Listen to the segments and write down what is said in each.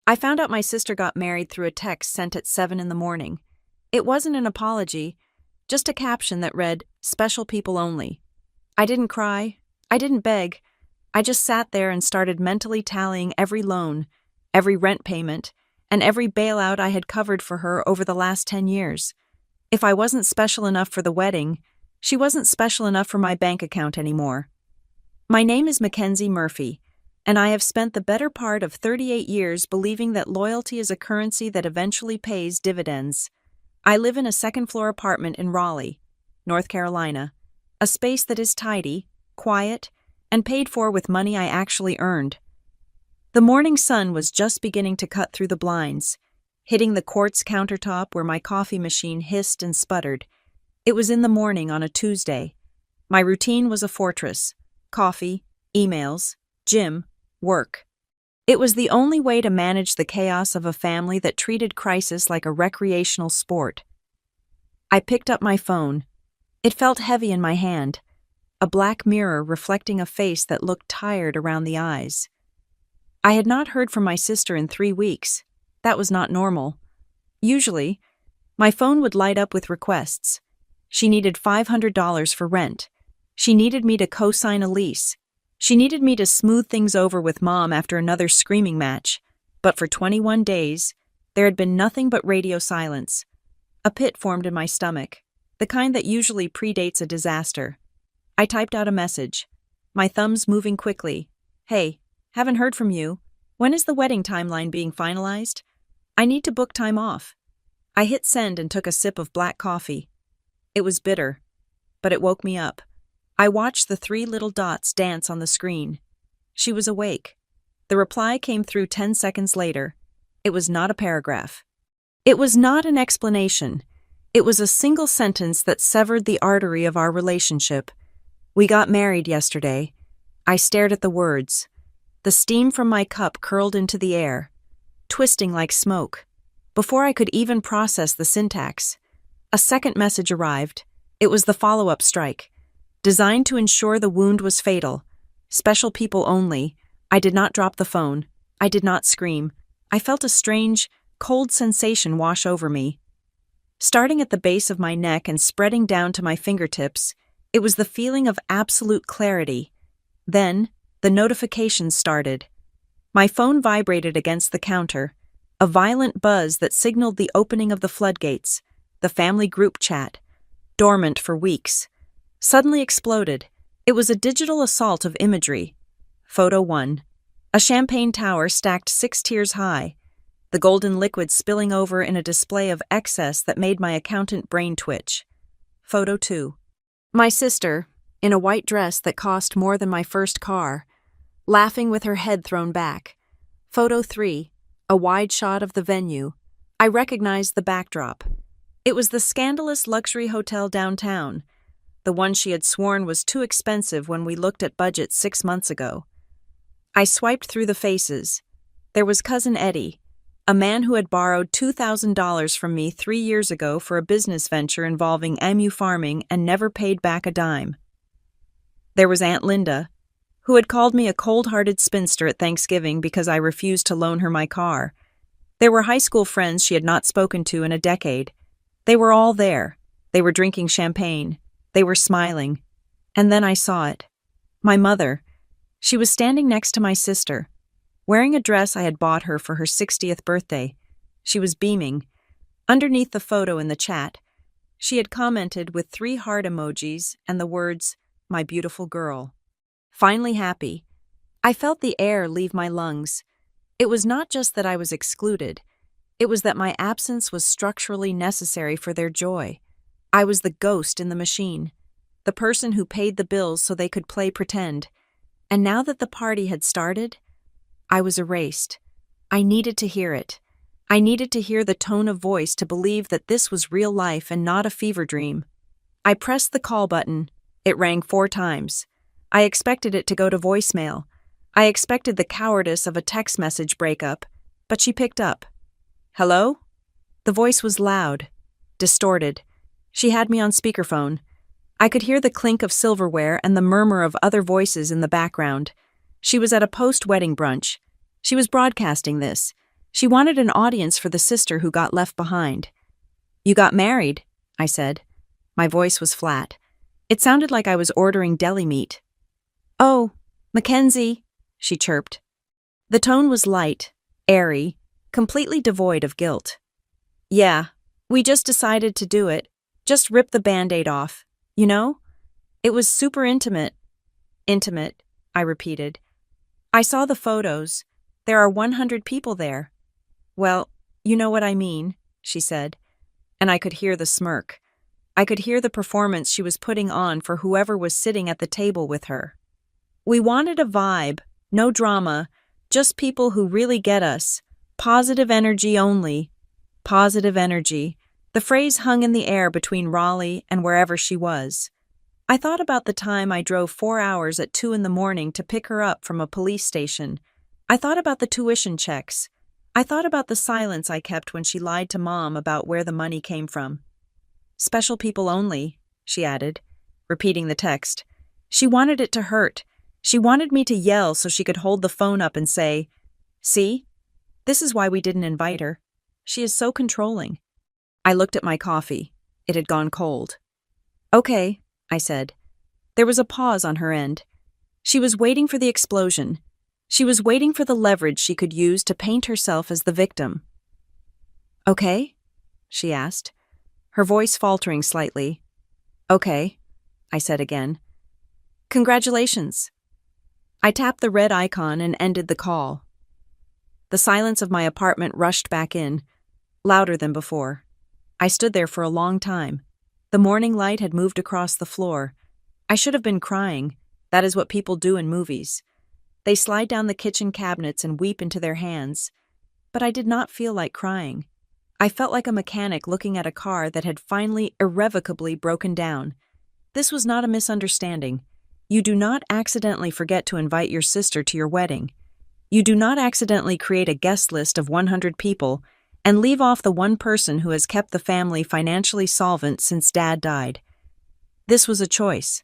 I found out my sister got married through a text sent at 7 in the morning. It wasn't an apology, just a caption that read, "Special people only." I didn't cry. I didn't beg. I just sat there and started mentally tallying every loan, every rent payment, and every bailout I had covered for her over the last 10 years. If I wasn't special enough for the wedding, she wasn't special enough for my bank account anymore. My name is Mackenzie Murphy, and I have spent the better part of 38 years believing that loyalty is a currency that eventually pays dividends. I live in a second-floor apartment in Raleigh, North Carolina, a space that is tidy, quiet, and paid for with money I actually earned. The morning sun was just beginning to cut through the blinds, hitting the quartz countertop where my coffee machine hissed and sputtered. It was in the morning on a Tuesday. My routine was a fortress: coffee, emails, gym, work. It was the only way to manage the chaos of a family that treated crisis like a recreational sport. I picked up my phone. It felt heavy in my hand, a black mirror reflecting a face that looked tired around the eyes. I had not heard from my sister in 3 weeks. That was not normal. Usually, my phone would light up with requests. She needed $500 for rent. She needed me to co-sign a lease. She needed me to smooth things over with Mom after another screaming match. But for 21 days, there had been nothing but radio silence. A pit formed in my stomach, the kind that usually predates a disaster. I typed out a message, my thumbs moving quickly. "Hey, haven't heard from you. When is the wedding timeline being finalized? I need to book time off." I hit send and took a sip of black coffee. It was bitter, but it woke me up. I watched the 3 little dots dance on the screen. She was awake. The reply came through 10 seconds later. It was not a paragraph. It was not an explanation. It was a single sentence that severed the artery of our relationship. "We got married yesterday." I stared at the words. The steam from my cup curled into the air, twisting like smoke. Before I could even process the syntax, a second message arrived. It was the follow-up strike, designed to ensure the wound was fatal. Special people only. I did not drop the phone. I did not scream. I felt a strange, cold sensation wash over me. Starting at the base of my neck and spreading down to my fingertips, it was the feeling of absolute clarity. Then, the notifications started. My phone vibrated against the counter, a violent buzz that signaled the opening of the floodgates. The family group chat, dormant for weeks, suddenly exploded. It was a digital assault of imagery. Photo 1. A champagne tower stacked 6 tiers high, the golden liquid spilling over in a display of excess that made my accountant brain twitch. Photo 2. My sister, in a white dress that cost more than my first car, laughing with her head thrown back. Photo 3. A wide shot of the venue. I recognized the backdrop. It was the scandalous luxury hotel downtown, the one she had sworn was too expensive when we looked at budgets 6 months ago. I swiped through the faces. There was Cousin Eddie, a man who had borrowed $2,000 from me 3 years ago for a business venture involving emu farming and never paid back a dime. There was Aunt Linda, who had called me a cold-hearted spinster at Thanksgiving because I refused to loan her my car. There were high school friends she had not spoken to in a decade. They were all there. They were drinking champagne. They were smiling. And then I saw it. My mother. She was standing next to my sister, wearing a dress I had bought her for her 60th birthday. She was beaming. Underneath the photo in the chat, she had commented with 3 heart emojis and the words, "My beautiful girl." Finally happy. I felt the air leave my lungs. It was not just that I was excluded. It was that my absence was structurally necessary for their joy. I was the ghost in the machine, the person who paid the bills so they could play pretend. And now that the party had started, I was erased. I needed to hear it. I needed to hear the tone of voice to believe that this was real life and not a fever dream. I pressed the call button. It rang 4 times. I expected it to go to voicemail. I expected the cowardice of a text message breakup, but she picked up. "Hello?" The voice was loud, distorted. She had me on speakerphone. I could hear the clink of silverware and the murmur of other voices in the background. She was at a post-wedding brunch. She was broadcasting this. She wanted an audience for the sister who got left behind. "You got married," I said. My voice was flat. It sounded like I was ordering deli meat. "Oh, Mackenzie," she chirped. The tone was light, airy, completely devoid of guilt. "Yeah, we just decided to do it. Just rip the Band-Aid off. You know? It was super intimate." "Intimate," I repeated. "I saw the photos. There are 100 people there." "Well, you know what I mean," she said. And I could hear the smirk. I could hear the performance she was putting on for whoever was sitting at the table with her. We wanted a vibe, no drama, just people who really get us. Positive energy only. Positive energy. The phrase hung in the air between Raleigh and wherever she was. I thought about the time I drove 4 hours at 2 in the morning to pick her up from a police station. I thought about the tuition checks. I thought about the silence I kept when she lied to Mom about where the money came from. "Special people only," she added, repeating the text. She wanted it to hurt. She wanted me to yell so she could hold the phone up and say, "See? This is why we didn't invite her. She is so controlling." I looked at my coffee. It had gone cold. "Okay," I said. There was a pause on her end. She was waiting for the explosion. She was waiting for the leverage she could use to paint herself as the victim. "Okay?" she asked, her voice faltering slightly. "Okay," I said again. "Congratulations." I tapped the red icon and ended the call. The silence of my apartment rushed back in, louder than before. I stood there for a long time. The morning light had moved across the floor. I should have been crying. That is what people do in movies. They slide down the kitchen cabinets and weep into their hands. But I did not feel like crying. I felt like a mechanic looking at a car that had finally irrevocably broken down. This was not a misunderstanding. You do not accidentally forget to invite your sister to your wedding. You do not accidentally create a guest list of 100 people and leave off the one person who has kept the family financially solvent since Dad died. This was a choice.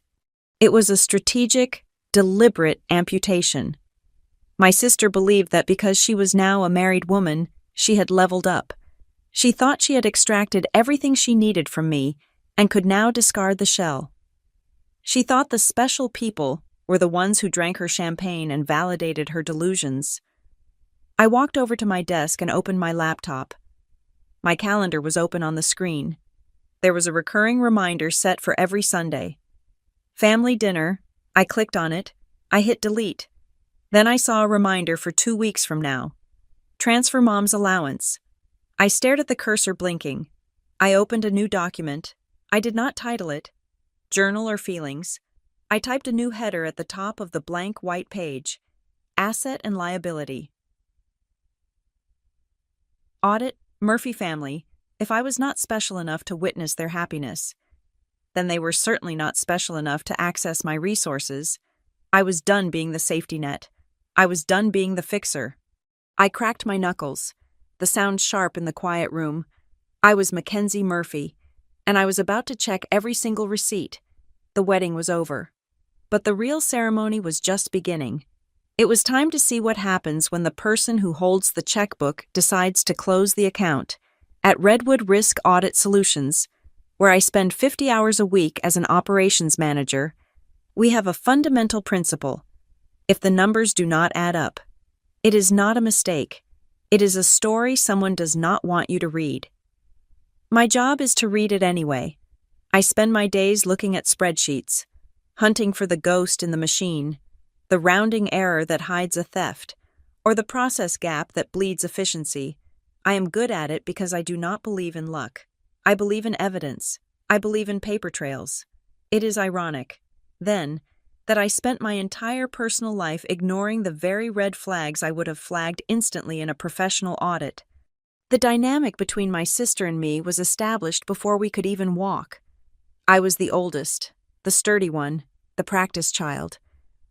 It was a strategic, deliberate amputation. My sister believed that because she was now a married woman, she had leveled up. She thought she had extracted everything she needed from me and could now discard the shell. She thought the special people were the ones who drank her champagne and validated her delusions. I walked over to my desk and opened my laptop. My calendar was open on the screen. There was a recurring reminder set for every Sunday. Family dinner. I clicked on it. I hit delete. Then I saw a reminder for 2 weeks from now. Transfer Mom's allowance. I stared at the cursor blinking. I opened a new document. I did not title it Journal or Feelings. I typed a new header at the top of the blank white page. Asset and Liability. Audit, Murphy family. If I was not special enough to witness their happiness, then they were certainly not special enough to access my resources. I was done being the safety net. I was done being the fixer. I cracked my knuckles, the sound sharp in the quiet room. I was Mackenzie Murphy, and I was about to check every single receipt. The wedding was over. But the real ceremony was just beginning. It was time to see what happens when the person who holds the checkbook decides to close the account. At Redwood Risk Audit Solutions, where I spend 50 hours a week as an operations manager, we have a fundamental principle. If the numbers do not add up, it is not a mistake. It is a story someone does not want you to read. My job is to read it anyway. I spend my days looking at spreadsheets, hunting for the ghost in the machine, the rounding error that hides a theft, or the process gap that bleeds efficiency. I am good at it because I do not believe in luck. I believe in evidence. I believe in paper trails. It is ironic, then, that I spent my entire personal life ignoring the very red flags I would have flagged instantly in a professional audit. The dynamic between my sister and me was established before we could even walk. I was the oldest, the sturdy one, the practice child.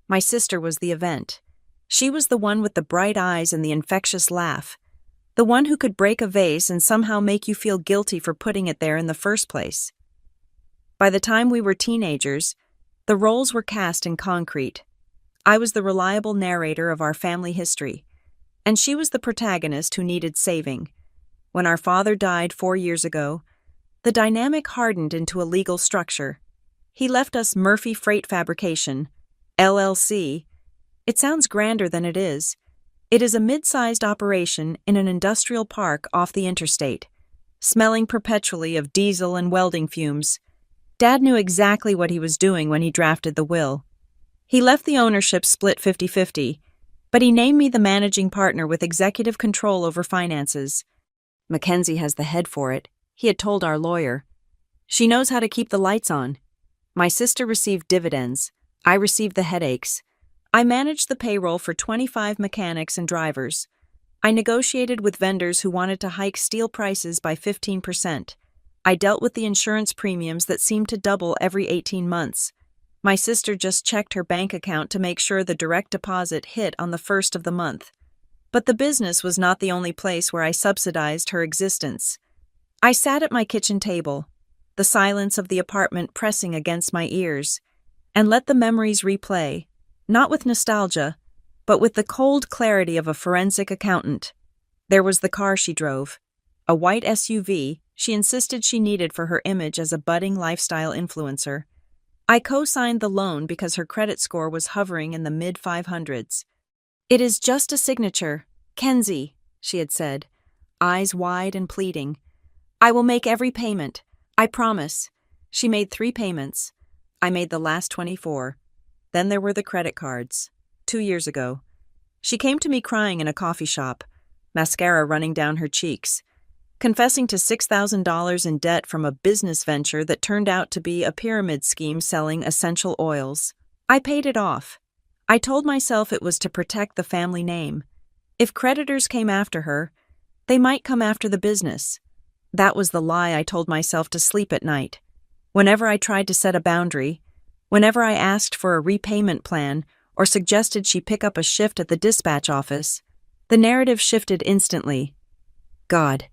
My sister was the event. She was the one with the bright eyes and the infectious laugh, the one who could break a vase and somehow make you feel guilty for putting it there in the first place. By the time we were teenagers, the roles were cast in concrete. I was the reliable narrator of our family history. And she was the protagonist who needed saving. When our father died 4 years ago, the dynamic hardened into a legal structure. He left us Murphy Freight Fabrication, LLC. It sounds grander than it is. It is a mid-sized operation in an industrial park off the interstate, smelling perpetually of diesel and welding fumes. Dad knew exactly what he was doing when he drafted the will. He left the ownership split 50-50, but he named me the managing partner with executive control over finances. Mackenzie has the head for it, he had told our lawyer. She knows how to keep the lights on. My sister received dividends. I received the headaches. I managed the payroll for 25 mechanics and drivers. I negotiated with vendors who wanted to hike steel prices by 15%. I dealt with the insurance premiums that seemed to double every 18 months. My sister just checked her bank account to make sure the direct deposit hit on the first of the month. But the business was not the only place where I subsidized her existence. I sat at my kitchen table, the silence of the apartment pressing against my ears, and let the memories replay, not with nostalgia, but with the cold clarity of a forensic accountant. There was the car she drove, a white SUV she insisted she needed for her image as a budding lifestyle influencer. I co-signed the loan because her credit score was hovering in the mid-500s. "It is just a signature, Kenzie," she had said, eyes wide and pleading. "I will make every payment. I promise." She made 3 payments. I made the last 24. Then there were the credit cards. 2 years ago. She came to me crying in a coffee shop, mascara running down her cheeks, confessing to $6,000 in debt from a business venture that turned out to be a pyramid scheme selling essential oils. I paid it off. I told myself it was to protect the family name. If creditors came after her, they might come after the business. That was the lie I told myself to sleep at night. Whenever I tried to set a boundary, whenever I asked for a repayment plan or suggested she pick up a shift at the dispatch office, the narrative shifted instantly. "God,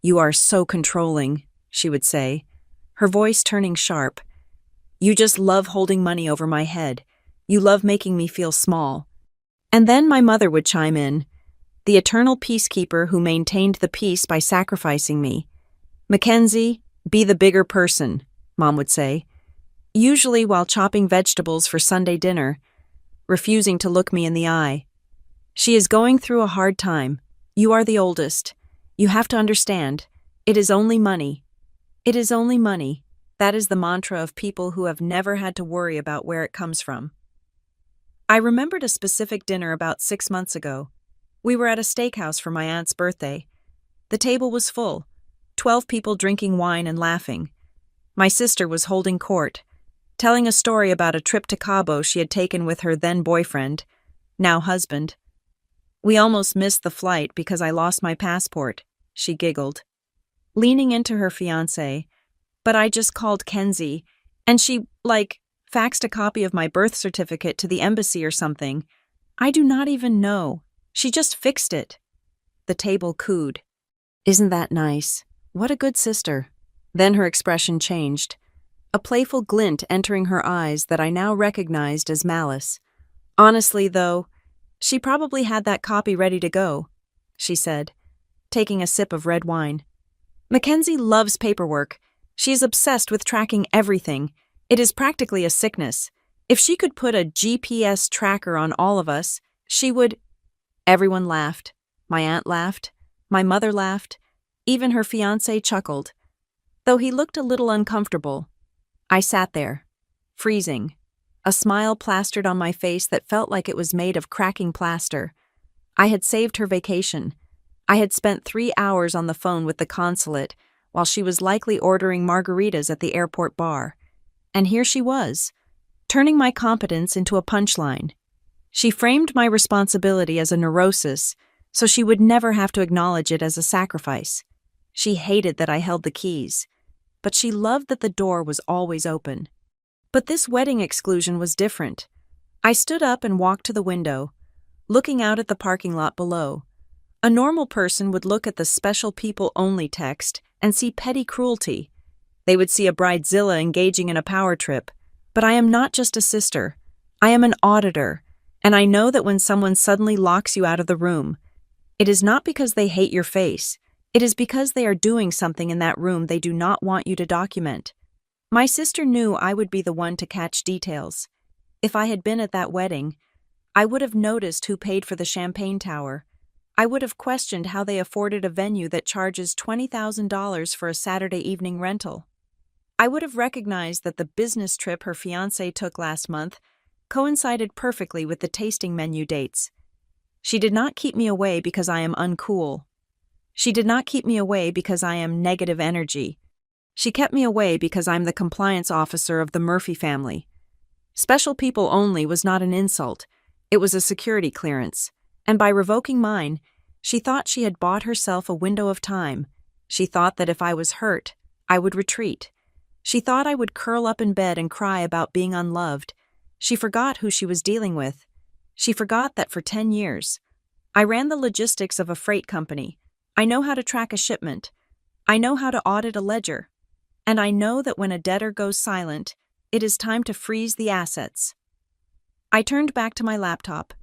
you are so controlling," she would say, her voice turning sharp. "You just love holding money over my head. You love making me feel small." And then my mother would chime in, the eternal peacekeeper who maintained the peace by sacrificing me. "Mackenzie, be the bigger person," Mom would say, usually while chopping vegetables for Sunday dinner, refusing to look me in the eye. "She is going through a hard time. You are the oldest. You have to understand. It is only money. It is only money." That is the mantra of people who have never had to worry about where it comes from. I remembered a specific dinner about 6 months ago. We were at a steakhouse for my aunt's birthday. The table was full, 12 people drinking wine and laughing. My sister was holding court, telling a story about a trip to Cabo she had taken with her then-boyfriend, now husband. "We almost missed the flight because I lost my passport," she giggled, leaning into her fiancé. "But I just called Kenzie, and she, faxed a copy of my birth certificate to the embassy or something. I do not even know. She just fixed it." The table cooed. "Isn't that nice? What a good sister." Then her expression changed, a playful glint entering her eyes that I now recognized as malice. "Honestly, though, she probably had that copy ready to go," she said, taking a sip of red wine. "Mackenzie loves paperwork. She is obsessed with tracking everything. It is practically a sickness. If she could put a GPS tracker on all of us, she would—" Everyone laughed. My aunt laughed. My mother laughed. Even her fiancé chuckled, though he looked a little uncomfortable. I sat there, freezing, a smile plastered on my face that felt like it was made of cracking plaster. I had saved her vacation. I had spent 3 hours on the phone with the consulate while she was likely ordering margaritas at the airport bar. And here she was, turning my competence into a punchline. She framed my responsibility as a neurosis, so she would never have to acknowledge it as a sacrifice. She hated that I held the keys, but she loved that the door was always open. But this wedding exclusion was different. I stood up and walked to the window, looking out at the parking lot below. A normal person would look at the special people only text and see petty cruelty. They would see a bridezilla engaging in a power trip. But I am not just a sister. I am an auditor, and I know that when someone suddenly locks you out of the room, It is not because they hate your face. It is because they are doing something in that room they do not want you to document. My sister knew I would be the one to catch details. If I had been at that wedding, I would have noticed who paid for the champagne tower. I would have questioned how they afforded a venue that charges $20,000 for a Saturday evening rental. I would have recognized that the business trip her fiancé took last month coincided perfectly with the tasting menu dates. She did not keep me away because I am uncool. She did not keep me away because I am negative energy. She kept me away because I'm the compliance officer of the Murphy family. Special people only was not an insult. It was a security clearance. And by revoking mine, she thought she had bought herself a window of time. She thought that if I was hurt, I would retreat. She thought I would curl up in bed and cry about being unloved. She forgot who she was dealing with. She forgot that for 10 years, I ran the logistics of a freight company. I know how to track a shipment. I know how to audit a ledger. And I know that when a debtor goes silent, it is time to freeze the assets. I turned back to my laptop.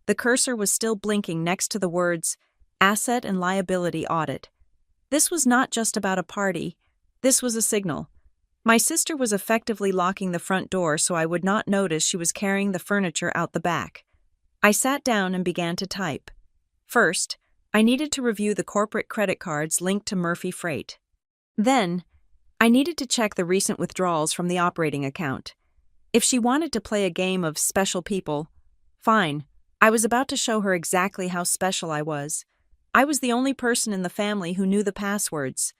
The cursor was still blinking next to the words, Asset and Liability Audit. This was not just about a party. This was a signal. My sister was effectively locking the front door so I would not notice she was carrying the furniture out the back. I sat down and began to type. First, I needed to review the corporate credit cards linked to Murphy Freight. Then, I needed to check the recent withdrawals from the operating account. If she wanted to play a game of special people, fine. I was about to show her exactly how special I was. I was the only person in the family who knew the passwords.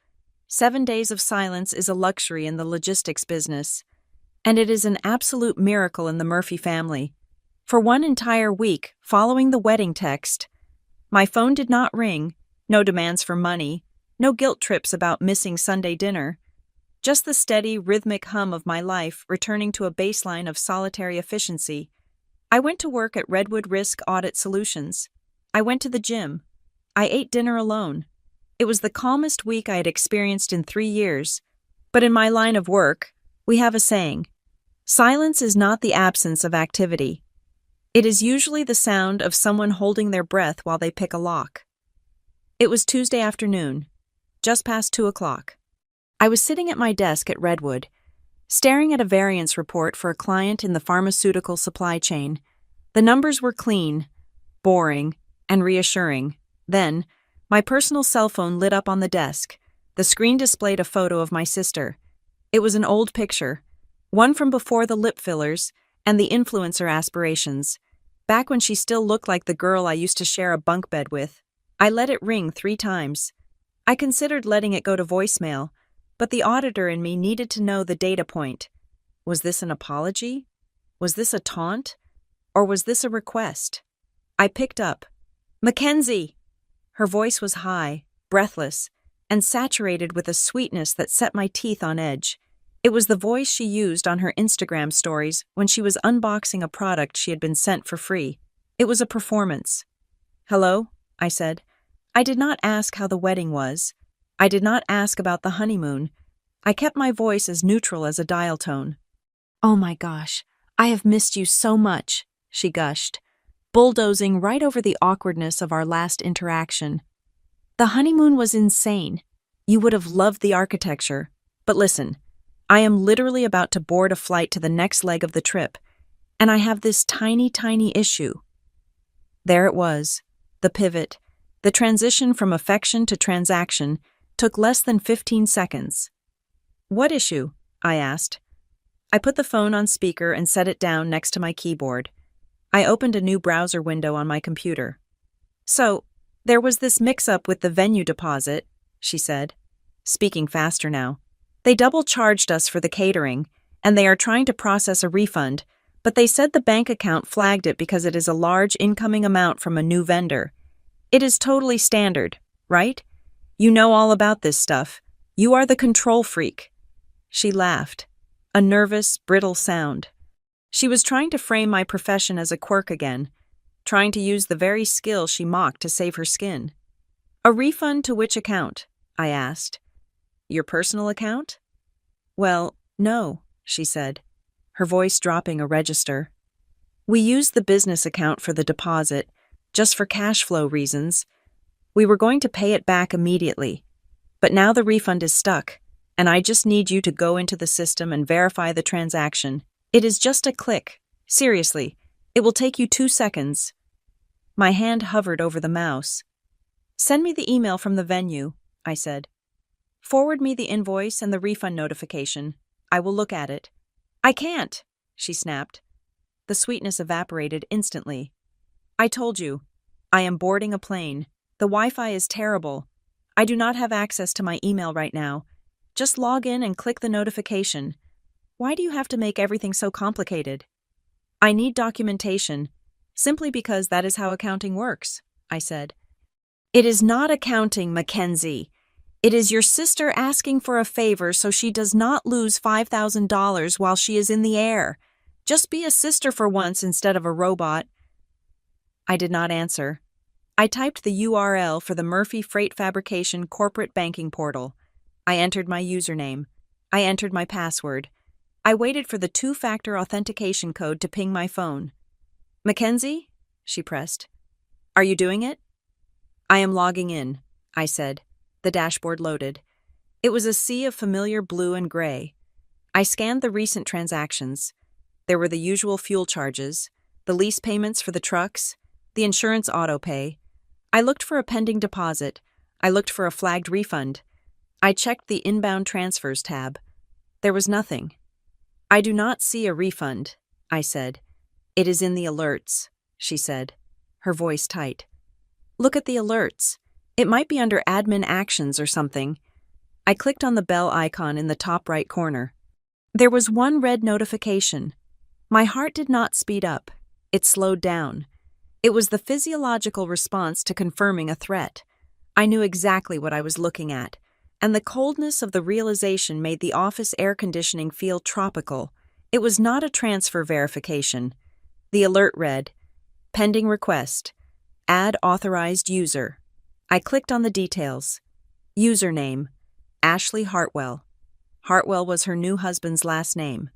7 days of silence is a luxury in the logistics business, and it is an absolute miracle in the Murphy family. For 1 entire week following the wedding text, my phone did not ring, no demands for money, no guilt trips about missing Sunday dinner, just the steady, rhythmic hum of my life returning to a baseline of solitary efficiency. I went to work at Redwood Risk Audit Solutions. I went to the gym. I ate dinner alone. It was the calmest week I had experienced in 3 years. But in my line of work, we have a saying, silence is not the absence of activity. It is usually the sound of someone holding their breath while they pick a lock. It was Tuesday afternoon, just past 2 o'clock. I was sitting at my desk at Redwood, staring at a variance report for a client in the pharmaceutical supply chain. The numbers were clean, boring, and reassuring. Then, my personal cell phone lit up on the desk. The screen displayed a photo of my sister. It was an old picture, one from before the lip fillers and the influencer aspirations, back when she still looked like the girl I used to share a bunk bed with. I let it ring 3 times. I considered letting it go to voicemail, but the auditor in me needed to know the data point. Was this an apology? Was this a taunt? Or was this a request? I picked up. Mackenzie! Her voice was high, breathless, and saturated with a sweetness that set my teeth on edge. It was the voice she used on her Instagram stories when she was unboxing a product she had been sent for free. It was a performance. Hello, I said. I did not ask how the wedding was. I did not ask about the honeymoon. I kept my voice as neutral as a dial tone. Oh my gosh, I have missed you so much, she gushed, bulldozing right over the awkwardness of our last interaction. The honeymoon was insane. You would have loved the architecture. But listen, I am literally about to board a flight to the next leg of the trip, and I have this tiny issue. There it was, the pivot. The transition from affection to transaction took less than 15 seconds. What issue? I asked. I put the phone on speaker and set it down next to my keyboard. I opened a new browser window on my computer. So, there was this mix-up with the venue deposit, she said, speaking faster now. They double-charged us for the catering, and they are trying to process a refund, but they said the bank account flagged it because it is a large incoming amount from a new vendor. It is totally standard, right? You know all about this stuff. You are the control freak. She laughed, a nervous, brittle sound. She was trying to frame my profession as a quirk again, trying to use the very skill she mocked to save her skin. A refund to which account? I asked. Your personal account? Well, no, she said, her voice dropping a register. We used the business account for the deposit, just for cash flow reasons, We were going to pay it back immediately. But now the refund is stuck, and I just need you to go into the system and verify the transaction. It is just a click. Seriously, it will take you 2 seconds. My hand hovered over the mouse. Send me the email from the venue, I said. Forward me the invoice and the refund notification. I will look at it. I can't, she snapped. The sweetness evaporated instantly. I told you. I am boarding a plane. The Wi-Fi is terrible. I do not have access to my email right now. Just log in and click the notification. Why do you have to make everything so complicated? I need documentation, simply because that is how accounting works, I said. It is not accounting, Mackenzie. It is your sister asking for a favor so she does not lose $5,000 while she is in the air. Just be a sister for once instead of a robot. I did not answer. I typed the URL for the Murphy Freight Fabrication corporate banking portal. I entered my username. I entered my password. I waited for the 2-factor authentication code to ping my phone. Mackenzie? She pressed. Are you doing it? I am logging in, I said. The dashboard loaded. It was a sea of familiar blue and gray. I scanned the recent transactions. There were the usual fuel charges, the lease payments for the trucks, the insurance auto-pay. I looked for a pending deposit. I looked for a flagged refund. I checked the inbound transfers tab. There was nothing. I do not see a refund, I said. It is in the alerts, she said, her voice tight. Look at the alerts. It might be under admin actions or something. I clicked on the bell icon in the top right corner. There was one red notification. My heart did not speed up. It slowed down. It was the physiological response to confirming a threat. I knew exactly what I was looking at, and the coldness of the realization made the office air conditioning feel tropical. It was not a transfer verification. The alert read, Pending request. Add authorized user. I clicked on the details. Username, Ashley Hartwell. Hartwell was her new husband's last name.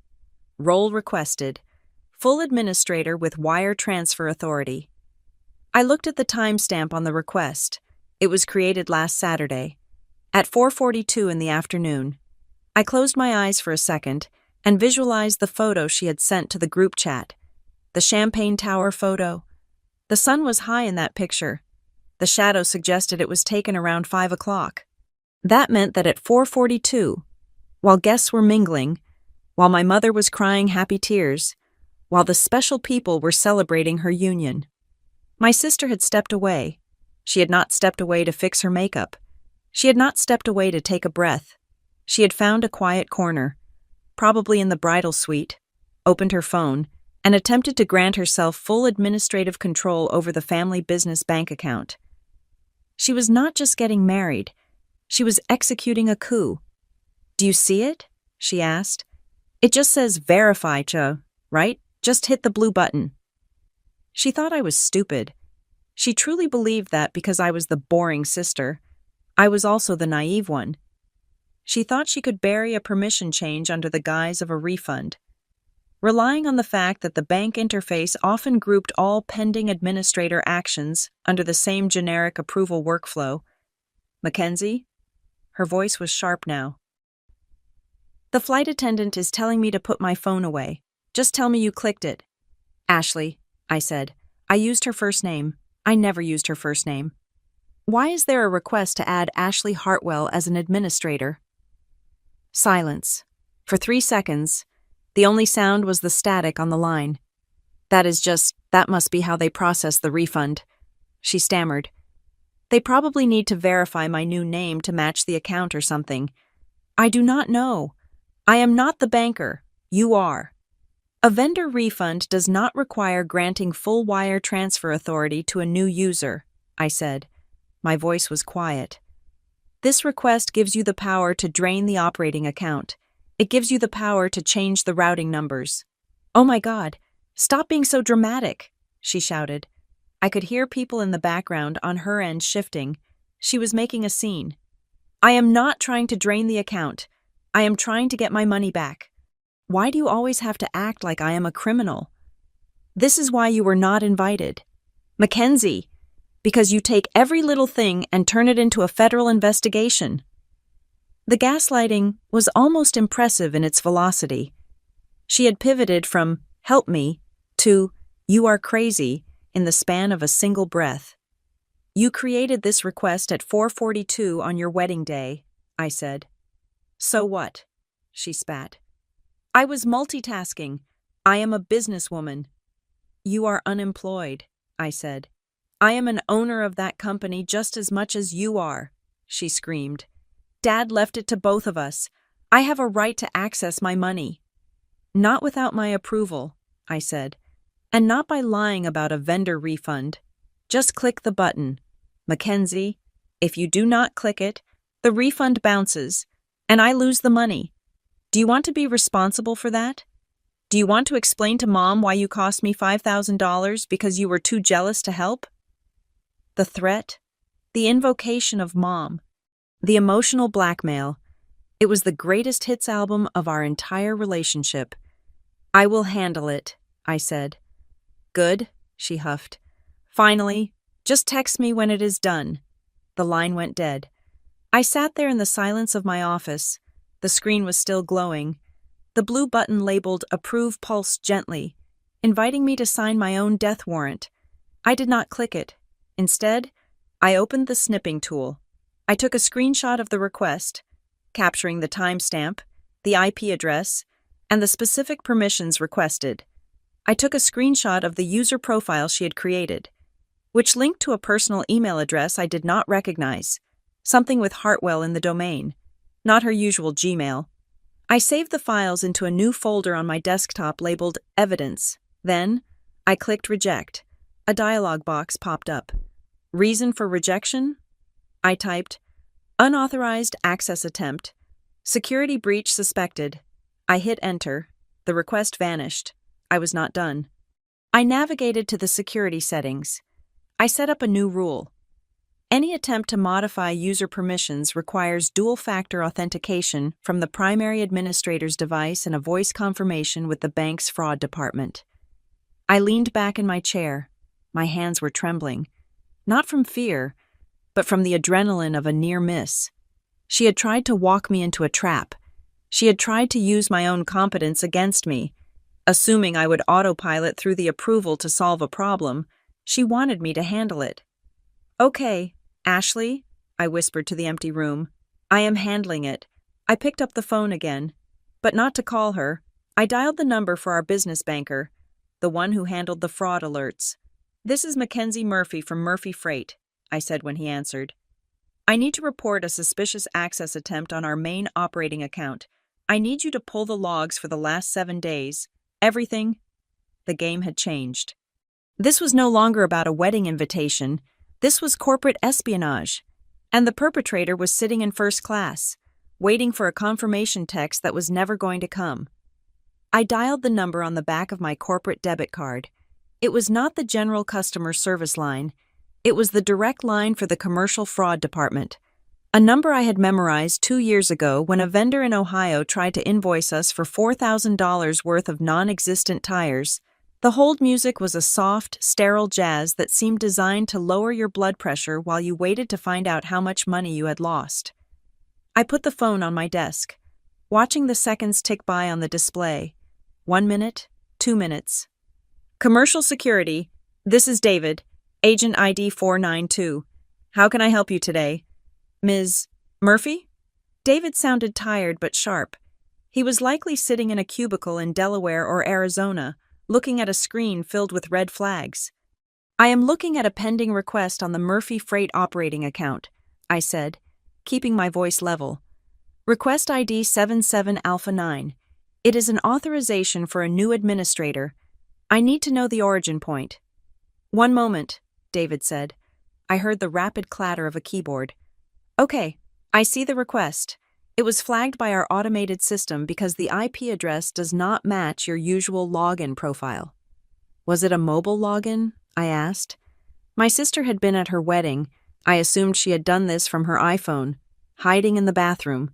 Role requested, full administrator with wire transfer authority. I looked at the timestamp on the request. It was created last Saturday, at 4:42 in the afternoon. I closed my eyes for a second and visualized the photo she had sent to the group chat. The Champagne Tower photo. The sun was high in that picture. The shadow suggested it was taken around 5 o'clock. That meant that at 4:42, while guests were mingling, while my mother was crying happy tears, while the special people were celebrating her union, my sister had stepped away. She had not stepped away to fix her makeup. She had not stepped away to take a breath. She had found a quiet corner, probably in the bridal suite, opened her phone, and attempted to grant herself full administrative control over the family business bank account. She was not just getting married. She was executing a coup. Do you see it? She asked. It just says verify, right? Just hit the blue button. She thought I was stupid. She truly believed that because I was the boring sister, I was also the naive one. She thought she could bury a permission change under the guise of a refund. Relying on the fact that the bank interface often grouped all pending administrator actions under the same generic approval workflow. Mackenzie? Her voice was sharp now. The flight attendant is telling me to put my phone away. Just tell me you clicked it. Ashley, I said. I used her first name. I never used her first name. Why is there a request to add Ashley Hartwell as an administrator? Silence. For 3 seconds, the only sound was the static on the line. That must be how they process the refund. She stammered. They probably need to verify my new name to match the account or something. I do not know. I am not the banker. You are. A vendor refund does not require granting full wire transfer authority to a new user, I said. My voice was quiet. This request gives you the power to drain the operating account. It gives you the power to change the routing numbers. Oh my God, stop being so dramatic, she shouted. I could hear people in the background on her end shifting. She was making a scene. I am not trying to drain the account. I am trying to get my money back. Why do you always have to act like I am a criminal? This is why you were not invited. Mackenzie, Because you take every little thing and turn it into a federal investigation. The gaslighting was almost impressive in its velocity. She had pivoted from, "help me," to, "you are crazy," in the span of a single breath. "You created this request at 4:42 on your wedding day," I said. "So what?" she spat. "I was multitasking. I am a businesswoman." "You are unemployed," I said. "I am an owner of that company just as much as you are," she screamed. "Dad left it to both of us. I have a right to access my money." "Not without my approval," I said, "and not by lying about a vendor refund. Just click the button. Mackenzie, if you do not click it, the refund bounces, and I lose the money. Do you want to be responsible for that? Do you want to explain to Mom why you cost me $5,000 because you were too jealous to help?" The threat, the invocation of Mom, the emotional blackmail, it was the greatest hits album of our entire relationship. "I will handle it," I said. "Good," she huffed. "Finally, just text me when it is done." The line went dead. I sat there in the silence of my office. The screen was still glowing. The blue button labeled "Approve" pulsed gently, inviting me to sign my own death warrant. I did not click it. Instead, I opened the snipping tool. I took a screenshot of the request, capturing the timestamp, the IP address, and the specific permissions requested. I took a screenshot of the user profile she had created, which linked to a personal email address I did not recognize, something with Hartwell in the domain, not her usual Gmail. I saved the files into a new folder on my desktop labeled Evidence. Then, I clicked Reject. A dialog box popped up. Reason for rejection? I typed, "Unauthorized access attempt. Security breach suspected." I hit Enter. The request vanished. I was not done. I navigated to the security settings. I set up a new rule. Any attempt to modify user permissions requires dual-factor authentication from the primary administrator's device and a voice confirmation with the bank's fraud department. I leaned back in my chair. My hands were trembling, not from fear, but from the adrenaline of a near miss. She had tried to walk me into a trap. She had tried to use my own competence against me. Assuming I would autopilot through the approval to solve a problem, she wanted me to handle it. "Okay, Ashley," I whispered to the empty room. "I am handling it." I picked up the phone again, but not to call her. I dialed the number for our business banker, the one who handled the fraud alerts. "This is Mackenzie Murphy from Murphy Freight," I said when he answered. "I need to report a suspicious access attempt on our main operating account. I need you to pull the logs for the last 7 days. Everything." The game had changed. This was no longer about a wedding invitation. This was corporate espionage. And the perpetrator was sitting in first class, waiting for a confirmation text that was never going to come. I dialed the number on the back of my corporate debit card. It was not the general customer service line. It was the direct line for the commercial fraud department, a number I had memorized 2 years ago when a vendor in Ohio tried to invoice us for $4,000 worth of non-existent tires. The hold music was a soft, sterile jazz that seemed designed to lower your blood pressure while you waited to find out how much money you had lost. I put the phone on my desk, watching the seconds tick by on the display. 1 minute, 2 minutes. "Commercial security, this is David, agent ID 492. How can I help you today? Ms. Murphy?" David sounded tired but sharp. He was likely sitting in a cubicle in Delaware or Arizona, looking at a screen filled with red flags. "I am looking at a pending request on the Murphy Freight operating account," I said, keeping my voice level. "Request ID 77 Alpha 9. It is an authorization for a new administrator. I need to know the origin point." "1 moment," David said. I heard the rapid clatter of a keyboard. "Okay, I see the request. It was flagged by our automated system because the IP address does not match your usual login profile." "Was it a mobile login?" I asked. My sister had been at her wedding. I assumed she had done this from her iPhone, hiding in the bathroom.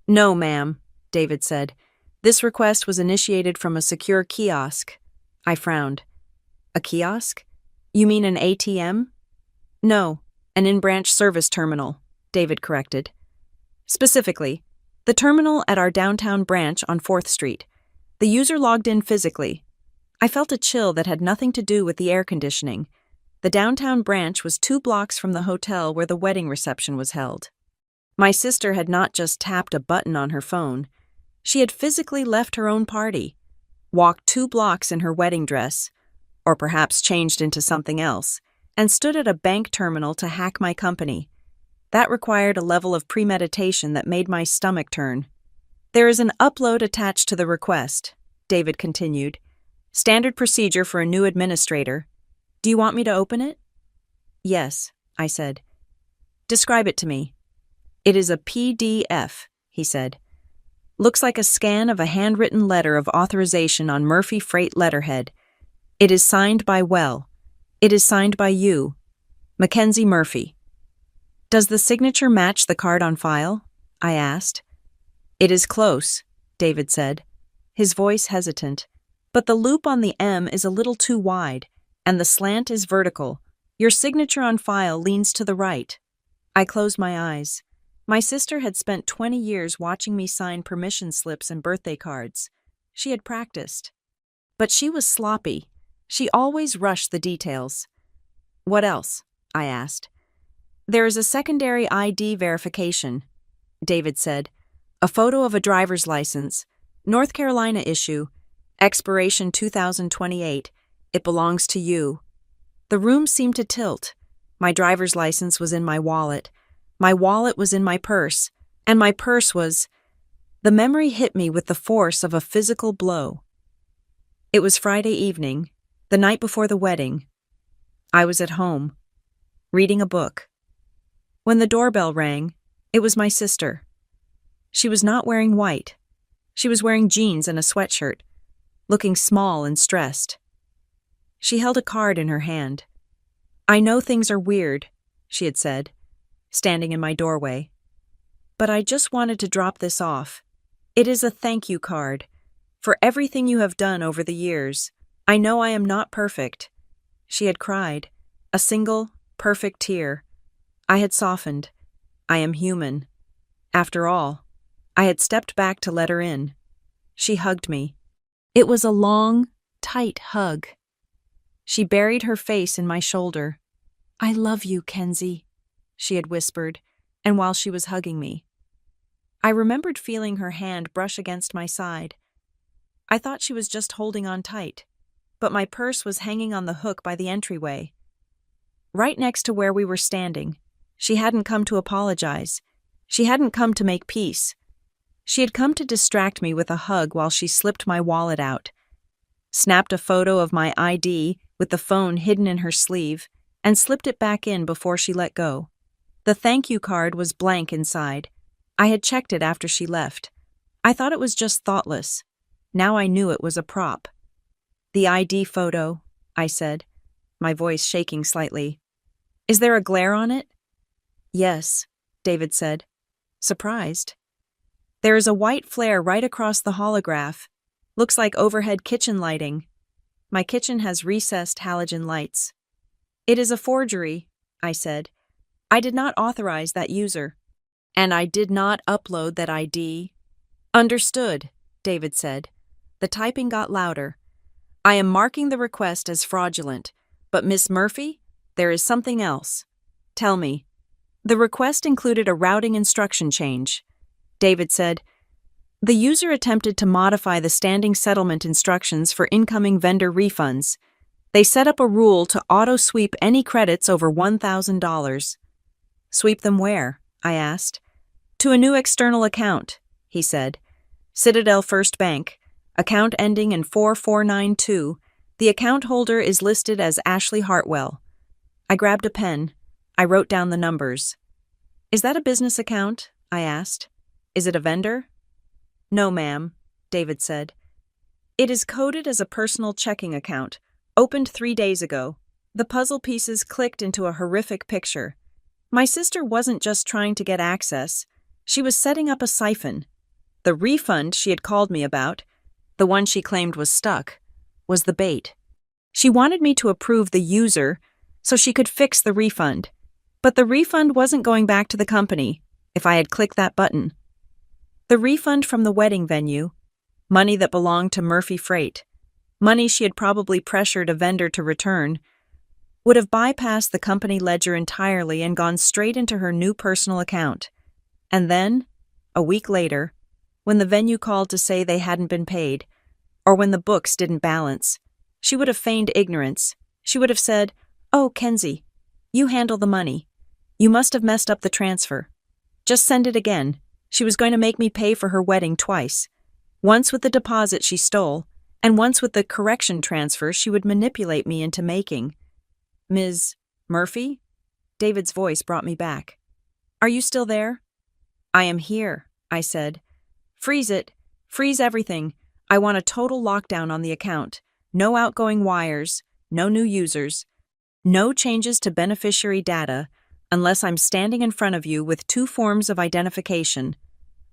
"No, ma'am," David said. "This request was initiated from a secure kiosk." I frowned. "A kiosk? You mean an ATM?" No, an in-branch service terminal, David corrected. Specifically, the terminal at our downtown branch on 4th Street. The user logged in physically. I felt a chill that had nothing to do with the air conditioning. The downtown branch was 2 blocks from the hotel where the wedding reception was held. My sister had not just tapped a button on her phone. She had physically left her own party, walked 2 blocks in her wedding dress, or perhaps changed into something else, and stood at a bank terminal to hack my company. That required a level of premeditation that made my stomach turn. There is an upload attached to the request, David continued. Standard procedure for a new administrator. Do you want me to open it? Yes, I said. Describe it to me. It is a PDF, he said. Looks like a scan of a handwritten letter of authorization on Murphy Freight letterhead. It is signed by Well. It is signed by you, Mackenzie Murphy. Does the signature match the card on file? I asked. It is close, David said, his voice hesitant. But the loop on the M is a little too wide, and the slant is vertical. Your signature on file leans to the right. I closed my eyes. My sister had spent 20 years watching me sign permission slips and birthday cards. She had practiced. But she was sloppy. She always rushed the details. What else? I asked. There is a secondary ID verification, David said. A photo of a driver's license, North Carolina issue, expiration 2028. It belongs to you. The room seemed to tilt. My driver's license was in my wallet. My wallet was in my purse, and my purse was... The memory hit me with the force of a physical blow. It was Friday evening, the night before the wedding. I was at home, reading a book. When the doorbell rang, it was my sister. She was not wearing white. She was wearing jeans and a sweatshirt, looking small and stressed. She held a card in her hand. I know things are weird, she had said, standing in my doorway. But I just wanted to drop this off. It is a thank you card. For everything you have done over the years. I know I am not perfect. She had cried, a single, perfect tear. I had softened. I am human. After all, I had stepped back to let her in. She hugged me. It was a long, tight hug. She buried her face in my shoulder. I love you, Kenzie, she had whispered, and while she was hugging me. I remembered feeling her hand brush against my side. I thought she was just holding on tight, but my purse was hanging on the hook by the entryway. Right next to where we were standing, she hadn't come to apologize. She hadn't come to make peace. She had come to distract me with a hug while she slipped my wallet out, snapped a photo of my ID with the phone hidden in her sleeve, and slipped it back in before she let go. The thank you card was blank inside. I had checked it after she left. I thought it was just thoughtless. Now I knew it was a prop. The ID photo, I said, my voice shaking slightly. Is there a glare on it? Yes, David said, surprised. There is a white flare right across the holograph. Looks like overhead kitchen lighting. My kitchen has recessed halogen lights. It is a forgery, I said. I did not authorize that user. And I did not upload that ID. Understood, David said. The typing got louder. I am marking the request as fraudulent, but Miss Murphy, there is something else. Tell me. The request included a routing instruction change. David said, the user attempted to modify the standing settlement instructions for incoming vendor refunds. They set up a rule to auto-sweep any credits over $1,000. Sweep them where? I asked. To a new external account, he said. Citadel First Bank, account ending in 4492. The account holder is listed as Ashley Hartwell. I grabbed a pen. I wrote down the numbers. Is that a business account? I asked. Is it a vendor? No, ma'am, David said. It is coded as a personal checking account, opened 3 days ago. The puzzle pieces clicked into a horrific picture. My sister wasn't just trying to get access. She was setting up a siphon. The refund she had called me about, the one she claimed was stuck, was the bait. She wanted me to approve the user so she could fix the refund. But the refund wasn't going back to the company if I had clicked that button. The refund from the wedding venue, money that belonged to Murphy Freight, money she had probably pressured a vendor to return, would have bypassed the company ledger entirely and gone straight into her new personal account. And then, a week later, when the venue called to say they hadn't been paid, or when the books didn't balance, she would have feigned ignorance. She would have said, "Oh, Kenzie, you handle the money. You must have messed up the transfer. Just send it again." She was going to make me pay for her wedding twice. Once with the deposit she stole, and once with the correction transfer she would manipulate me into making. "Ms. Murphy?" David's voice brought me back. "Are you still there?" "I am here," I said. "Freeze it. Freeze everything. I want a total lockdown on the account. No outgoing wires, no new users, no changes to beneficiary data, unless I'm standing in front of you with 2 forms of identification."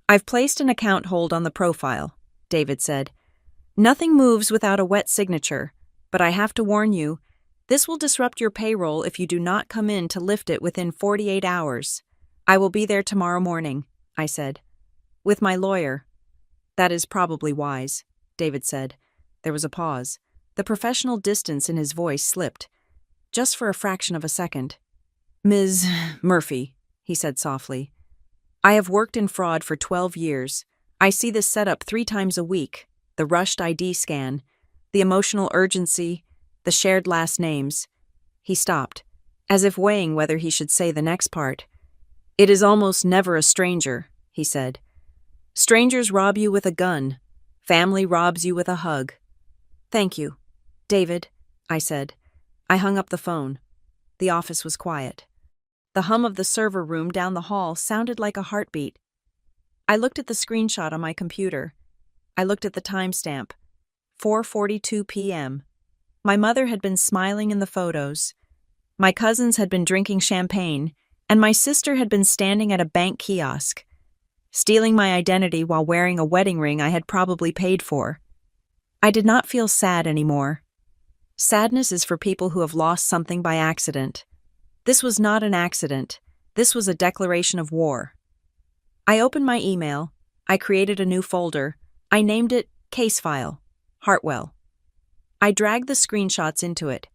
"I've placed an account hold on the profile," David said. "Nothing moves without a wet signature, but I have to warn you, this will disrupt your payroll if you do not come in to lift it within 48 hours. I will be there tomorrow morning," I said. "With my lawyer." "That is probably wise," David said. There was a pause. The professional distance in his voice slipped, just for a fraction of a second. "Ms. Murphy," he said softly, "I have worked in fraud for 12 years. I see this setup 3 times a week, the rushed ID scan, the emotional urgency, the shared last names." He stopped, as if weighing whether he should say the next part. "It is almost never a stranger," he said. "Strangers rob you with a gun. Family robs you with a hug." "Thank you, David," I said. I hung up the phone. The office was quiet. The hum of the server room down the hall sounded like a heartbeat. I looked at the screenshot on my computer. I looked at the timestamp, 4:42 p.m. My mother had been smiling in the photos. My cousins had been drinking champagne, and my sister had been standing at a bank kiosk, stealing my identity while wearing a wedding ring I had probably paid for. I did not feel sad anymore. Sadness is for people who have lost something by accident. This was not an accident. This was a declaration of war. I opened my email. I created a new folder. I named it Case File, Hartwell. I dragged the screenshots into it.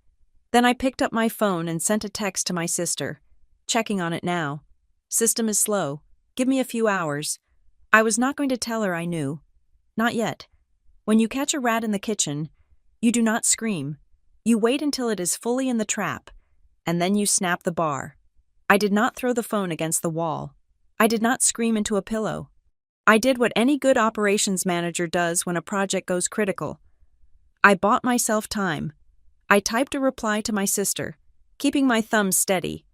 Then I picked up my phone and sent a text to my sister. "Checking on it now. System is slow. Give me a few hours." I was not going to tell her I knew. Not yet. When you catch a rat in the kitchen, you do not scream. You wait until it is fully in the trap, and then you snap the bar. I did not throw the phone against the wall. I did not scream into a pillow. I did what any good operations manager does when a project goes critical. I bought myself time. I typed a reply to my sister, keeping my thumbs steady.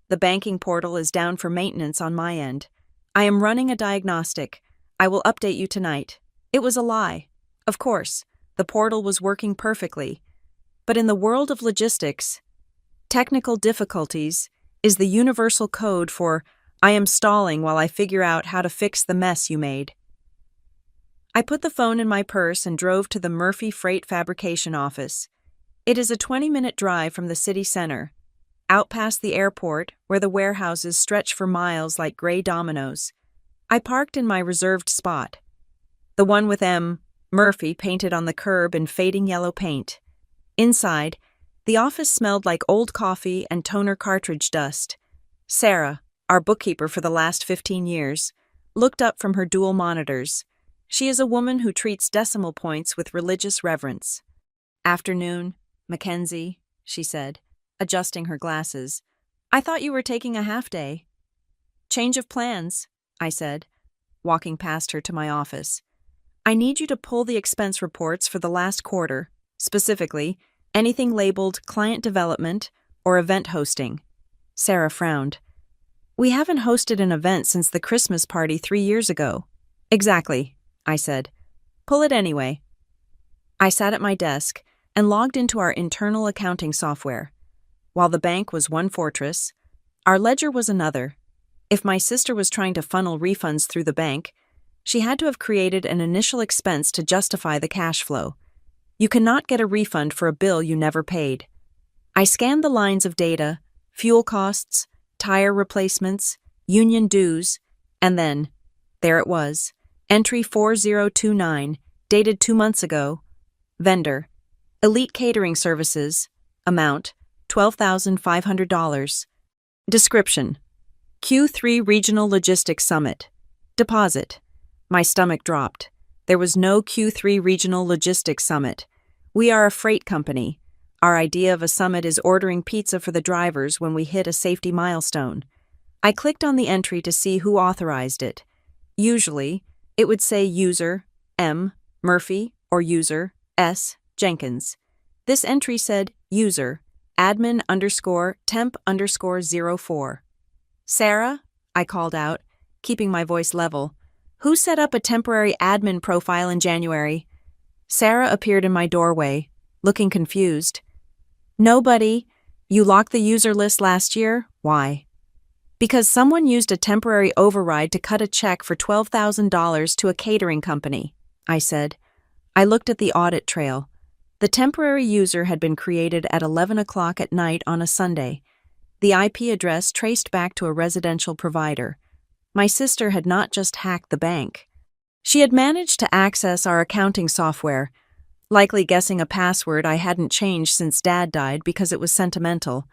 "The banking portal is down for maintenance on my end. I am running a diagnostic. I will update you tonight." It was a lie. Of course, the portal was working perfectly. But in the world of logistics, technical difficulties is the universal code for "I am stalling while I figure out how to fix the mess you made." I put the phone in my purse and drove to the Murphy Freight Fabrication office. It is a 20-minute drive from the city center, out past the airport where the warehouses stretch for miles like gray dominoes. I parked in my reserved spot, the one with M. Murphy painted on the curb in fading yellow paint. Inside, the office smelled like old coffee and toner cartridge dust. Sarah, our bookkeeper for the last 15 years, looked up from her dual monitors. She is a woman who treats decimal points with religious reverence. "Afternoon, Mackenzie," she said, adjusting her glasses. "I thought you were taking a half day." "Change of plans," I said, walking past her to my office. "I need you to pull the expense reports for the last quarter, specifically, anything labeled client development or event hosting." Sarah frowned. "We haven't hosted an event since the Christmas party 3 years ago." "Exactly," I said. "Pull it anyway." I sat at my desk and logged into our internal accounting software. While the bank was one fortress, our ledger was another. If my sister was trying to funnel refunds through the bank, she had to have created an initial expense to justify the cash flow. You cannot get a refund for a bill you never paid. I scanned the lines of data, fuel costs, tire replacements, union dues, and then, there it was, entry 4029, dated 2 months ago. Vendor, Elite Catering Services, amount, $12,500. Description, Q3 Regional Logistics Summit. Deposit. My stomach dropped. There was no Q3 Regional Logistics Summit. We are a freight company. Our idea of a summit is ordering pizza for the drivers when we hit a safety milestone. I clicked on the entry to see who authorized it. Usually, it would say user M. Murphy or user S. Jenkins. This entry said user admin_temp_04. Sarah, I called out, keeping my voice level. Who set up a temporary admin profile in January? Sarah appeared in my doorway, looking confused. Nobody. You locked the user list last year? Why? Because someone used a temporary override to cut a check for $12,000 to a catering company, I said. I looked at the audit trail. The temporary user had been created at 11 o'clock at night on a Sunday. The IP address traced back to a residential provider. My sister had not just hacked the bank. She had managed to access our accounting software, likely guessing a password I hadn't changed since Dad died because it was sentimental,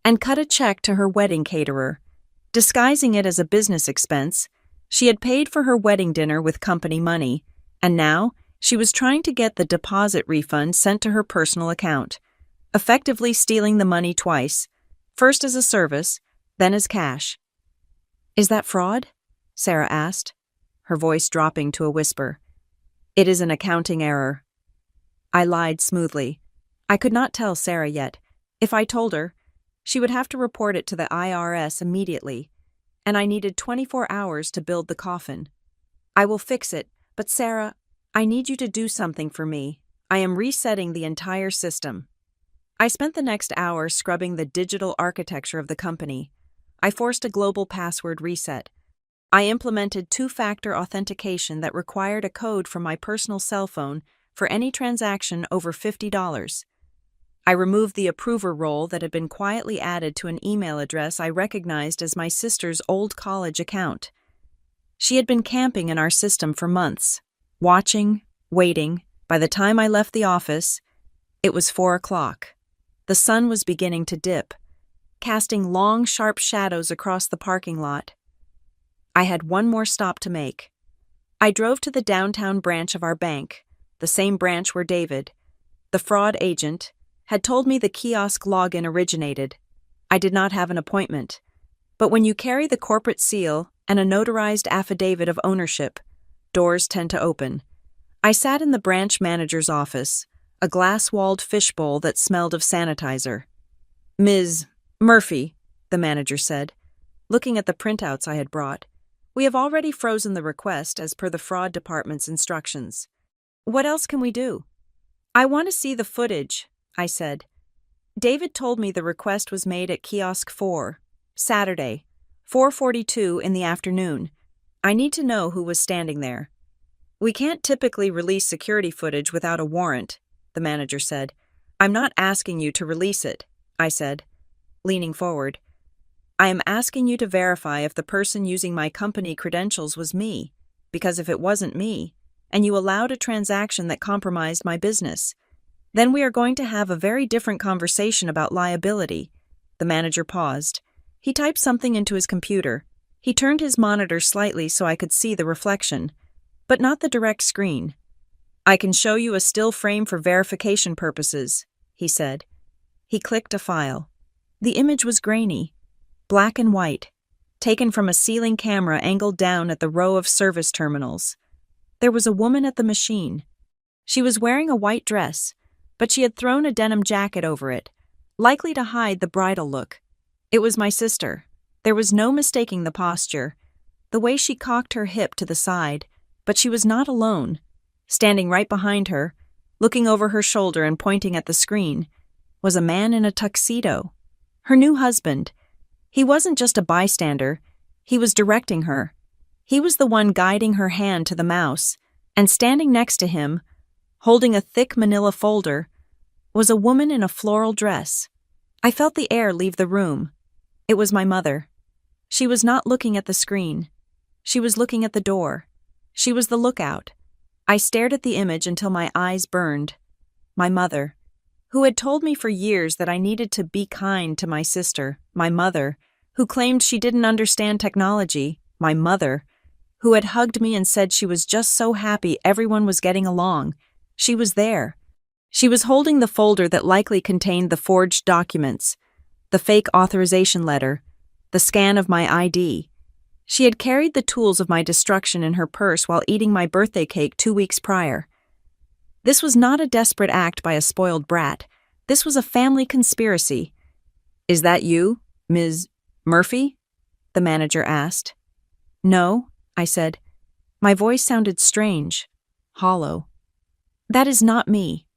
and cut a check to her wedding caterer. Disguising it as a business expense, she had paid for her wedding dinner with company money, and now she was trying to get the deposit refund sent to her personal account, effectively stealing the money twice, first as a service, then as cash. Is that fraud? Sarah asked, her voice dropping to a whisper. It is an accounting error. I lied smoothly. I could not tell Sarah yet. If I told her, she would have to report it to the IRS immediately, and I needed 24 hours to build the coffin. I will fix it, but Sarah, I need you to do something for me. I am resetting the entire system. I spent the next hour scrubbing the digital architecture of the company. I forced a global password reset. I implemented two-factor authentication that required a code from my personal cell phone for any transaction over $50. I removed the approver role that had been quietly added to an email address I recognized as my sister's old college account. She had been camping in our system for months, watching, waiting. By the time I left the office, it was 4 o'clock. The sun was beginning to dip, casting long, sharp shadows across the parking lot. I had one more stop to make. I drove to the downtown branch of our bank, the same branch where David, the fraud agent, had told me the kiosk login originated. I did not have an appointment, but when you carry the corporate seal and a notarized affidavit of ownership, doors tend to open. I sat in the branch manager's office, a glass-walled fishbowl that smelled of sanitizer. Ms. Murphy, the manager said, looking at the printouts I had brought. We have already frozen the request as per the fraud department's instructions. What else can we do? I want to see the footage, I said. David told me the request was made at kiosk 4, Saturday, 4:42 in the afternoon. I need to know who was standing there. We can't typically release security footage without a warrant, the manager said. I'm not asking you to release it, I said, leaning forward. I am asking you to verify if the person using my company credentials was me, because if it wasn't me, and you allowed a transaction that compromised my business, then we are going to have a very different conversation about liability. The manager paused. He typed something into his computer. He turned his monitor slightly so I could see the reflection, but not the direct screen. I can show you a still frame for verification purposes, he said. He clicked a file. The image was grainy, black and white, taken from a ceiling camera angled down at the row of service terminals. There was a woman at the machine. She was wearing a white dress, but she had thrown a denim jacket over it, likely to hide the bridal look. It was my sister. There was no mistaking the posture, the way she cocked her hip to the side, but she was not alone. Standing right behind her, looking over her shoulder and pointing at the screen, was a man in a tuxedo. Her new husband. He wasn't just a bystander, he was directing her. He was the one guiding her hand to the mouse, and standing next to him, holding a thick manila folder, was a woman in a floral dress. I felt the air leave the room. It was my mother. She was not looking at the screen. She was looking at the door. She was the lookout. I stared at the image until my eyes burned. My mother, who had told me for years that I needed to be kind to my sister. My mother, who claimed she didn't understand technology. My mother, who had hugged me and said she was just so happy everyone was getting along. She was there. She was holding the folder that likely contained the forged documents, the fake authorization letter, the scan of my ID. She had carried the tools of my destruction in her purse while eating my birthday cake 2 weeks prior. This was not a desperate act by a spoiled brat. This was a family conspiracy. "Is that you, Ms. Murphy?" the manager asked. "No," I said. My voice sounded strange, hollow. "That is not me.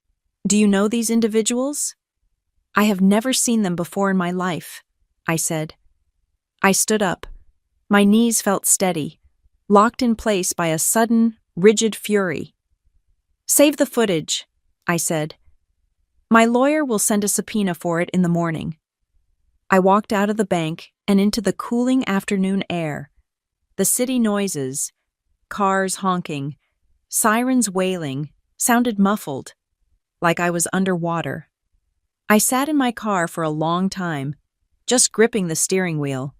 Do you know these individuals?" "I have never seen them before in my life," I said. I stood up. My knees felt steady, locked in place by a sudden, rigid fury. "Save the footage," I said. "My lawyer will send a subpoena for it in the morning." I walked out of the bank and into the cooling afternoon air. The city noises, cars honking, sirens wailing, sounded muffled, like I was underwater. I sat in my car for a long time, just gripping the steering wheel.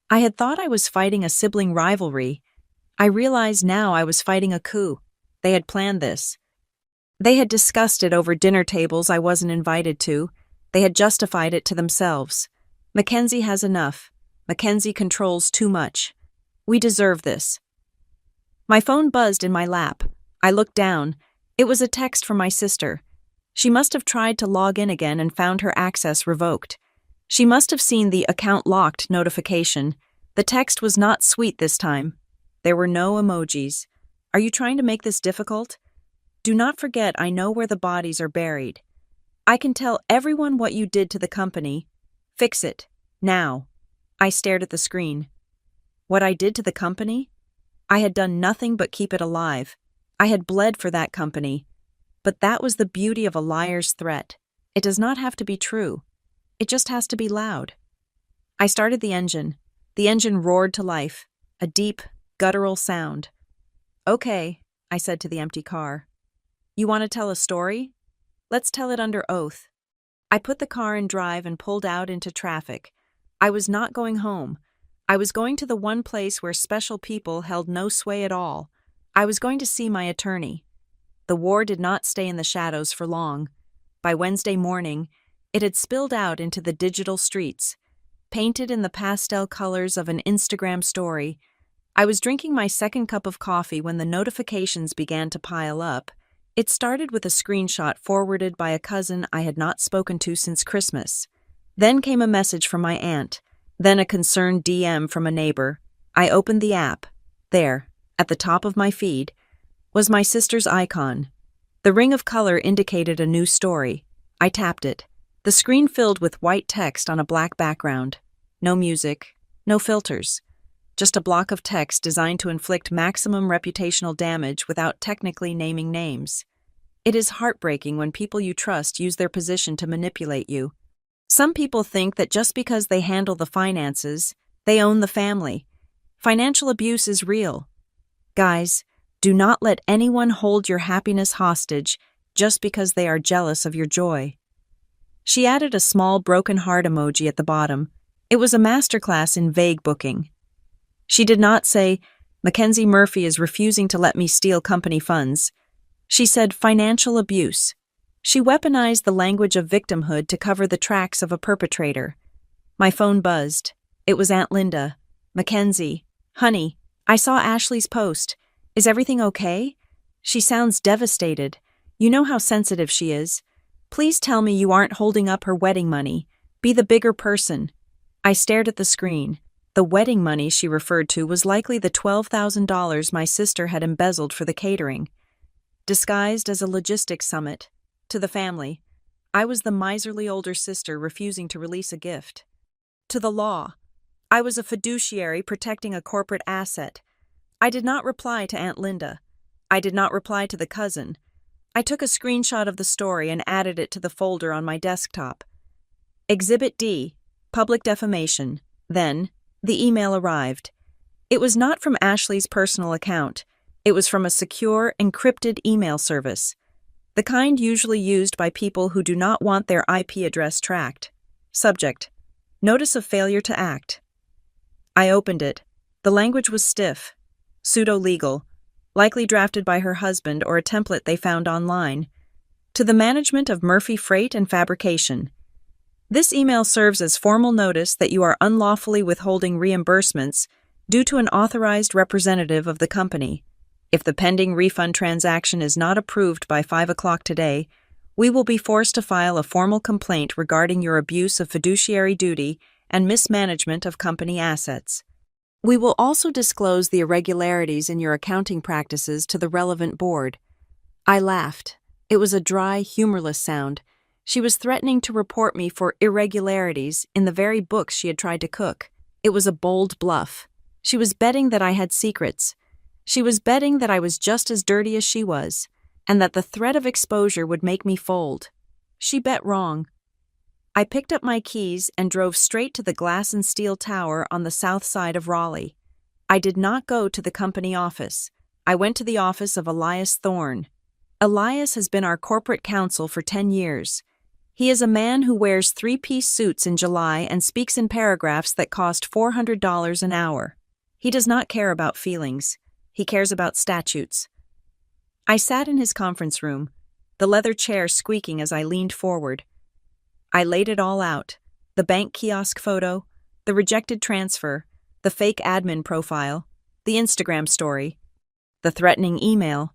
I had thought I was fighting a sibling rivalry. I realized now I was fighting a coup. They had planned this. They had discussed it over dinner tables I wasn't invited to. They had justified it to themselves. Mackenzie has enough. Mackenzie controls too much. We deserve this. My phone buzzed in my lap. I looked down. It was a text from my sister. She must have tried to log in again and found her access revoked. She must have seen the account locked notification. The text was not sweet this time. There were no emojis. "Are you trying to make this difficult? Do not forget I know where the bodies are buried. I can tell everyone what you did to the company. Fix it. Now." I stared at the screen. What I did to the company? I had done nothing but keep it alive. I had bled for that company. But that was the beauty of a liar's threat. It does not have to be true. It just has to be loud. I started the engine. The engine roared to life, a deep, guttural sound. "Okay," I said to the empty car. "You want to tell a story? Let's tell it under oath." I put the car in drive and pulled out into traffic. I was not going home. I was going to the one place where special people held no sway at all. I was going to see my attorney. The war did not stay in the shadows for long. By Wednesday morning, it had spilled out into the digital streets, painted in the pastel colors of an Instagram story. I was drinking my second cup of coffee when the notifications began to pile up. It started with a screenshot forwarded by a cousin I had not spoken to since Christmas. Then came a message from my aunt, then a concerned DM from a neighbor. I opened the app. There, at the top of my feed, was my sister's icon. The ring of color indicated a new story. I tapped it. The screen filled with white text on a black background. No music, no filters. Just a block of text designed to inflict maximum reputational damage without technically naming names. It is heartbreaking when people you trust use their position to manipulate you. Some people think that just because they handle the finances, they own the family. Financial abuse is real. Guys, do not let anyone hold your happiness hostage just because they are jealous of your joy. She added a small broken heart emoji at the bottom. It was a masterclass in vague booking. She did not say, "Mackenzie Murphy is refusing to let me steal company funds." She said financial abuse. She weaponized the language of victimhood to cover the tracks of a perpetrator. My phone buzzed. It was Aunt Linda. "Mackenzie, honey, I saw Ashley's post. Is everything okay? She sounds devastated. You know how sensitive she is. Please tell me you aren't holding up her wedding money. Be the bigger person." I stared at the screen. The wedding money she referred to was likely the $12,000 my sister had embezzled for the catering. Disguised as a logistics summit. To the family, I was the miserly older sister refusing to release a gift. To the law, I was a fiduciary protecting a corporate asset. I did not reply to Aunt Linda. I did not reply to the cousin. I took a screenshot of the story and added it to the folder on my desktop. Exhibit D, Public defamation. Then, the email arrived. It was not from Ashley's personal account. It was from a secure, encrypted email service. The kind usually used by people who do not want their IP address tracked. Subject: Notice of failure to act. I opened it. The language was stiff, pseudo-legal, likely drafted by her husband or a template they found online. To the management of Murphy Freight and Fabrication. This email serves as formal notice that you are unlawfully withholding reimbursements due to an authorized representative of the company. If the pending refund transaction is not approved by 5 o'clock today, we will be forced to file a formal complaint regarding your abuse of fiduciary duty and mismanagement of company assets. We will also disclose the irregularities in your accounting practices to the relevant board. I laughed. It was a dry, humorless sound. She was threatening to report me for irregularities in the very books she had tried to cook. It was a bold bluff. She was betting that I had secrets. She was betting that I was just as dirty as she was, and that the threat of exposure would make me fold. She bet wrong. I picked up my keys and drove straight to the Glass and Steel Tower on the south side of Raleigh. I did not go to the company office. I went to the office of Elias Thorne. Elias has been our corporate counsel for 10 years. He is a man who wears three-piece suits in July and speaks in paragraphs that cost $400 an hour. He does not care about feelings. He cares about statutes. I sat in his conference room, the leather chair squeaking as I leaned forward. I laid it all out: the bank kiosk photo, the rejected transfer, the fake admin profile, the Instagram story, the threatening email.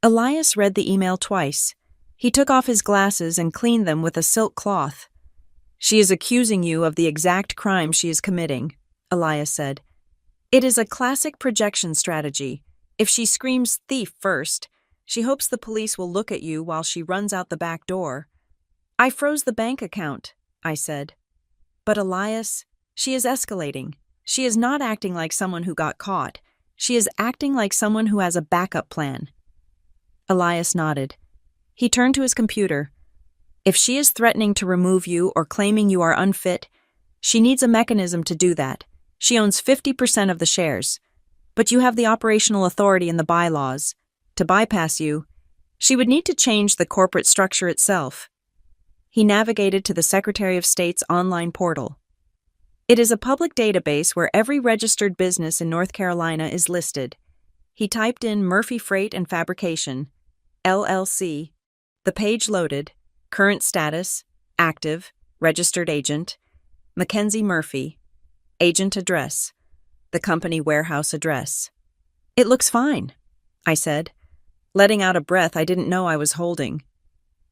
Elias read the email twice. He took off his glasses and cleaned them with a silk cloth. "She is accusing you of the exact crime she is committing," Elias said. "It is a classic projection strategy. If she screams thief first, she hopes the police will look at you while she runs out the back door." "I froze the bank account," I said. "But Elias, she is escalating. She is not acting like someone who got caught. She is acting like someone who has a backup plan." Elias nodded. He turned to his computer. "If she is threatening to remove you or claiming you are unfit, she needs a mechanism to do that. She owns 50% of the shares. But you have the operational authority in the bylaws. To bypass you, she would need to change the corporate structure itself." He navigated to the Secretary of State's online portal. It is a public database where every registered business in North Carolina is listed. He typed in Murphy Freight and Fabrication, LLC. The page loaded: current status, active, registered agent, Mackenzie Murphy, agent address, the company warehouse address. "It looks fine," I said, letting out a breath I didn't know I was holding.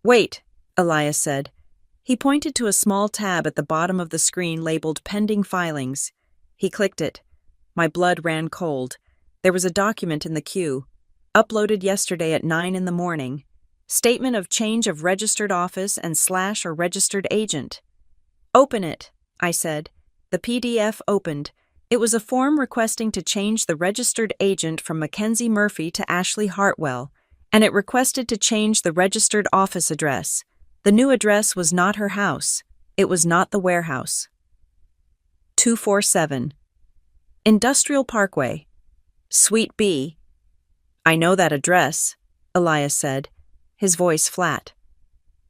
"Wait," Elias said. He pointed to a small tab at the bottom of the screen labeled Pending Filings. He clicked it. My blood ran cold. There was a document in the queue, uploaded yesterday at 9 in the morning. Statement of change of registered office and / or registered agent. "Open it," I said. The PDF opened. It was a form requesting to change the registered agent from Mackenzie Murphy to Ashley Hartwell, and it requested to change the registered office address. The new address was not her house. It was not the warehouse. 247. Industrial Parkway. Suite B. "I know that address," Elias said, his voice flat.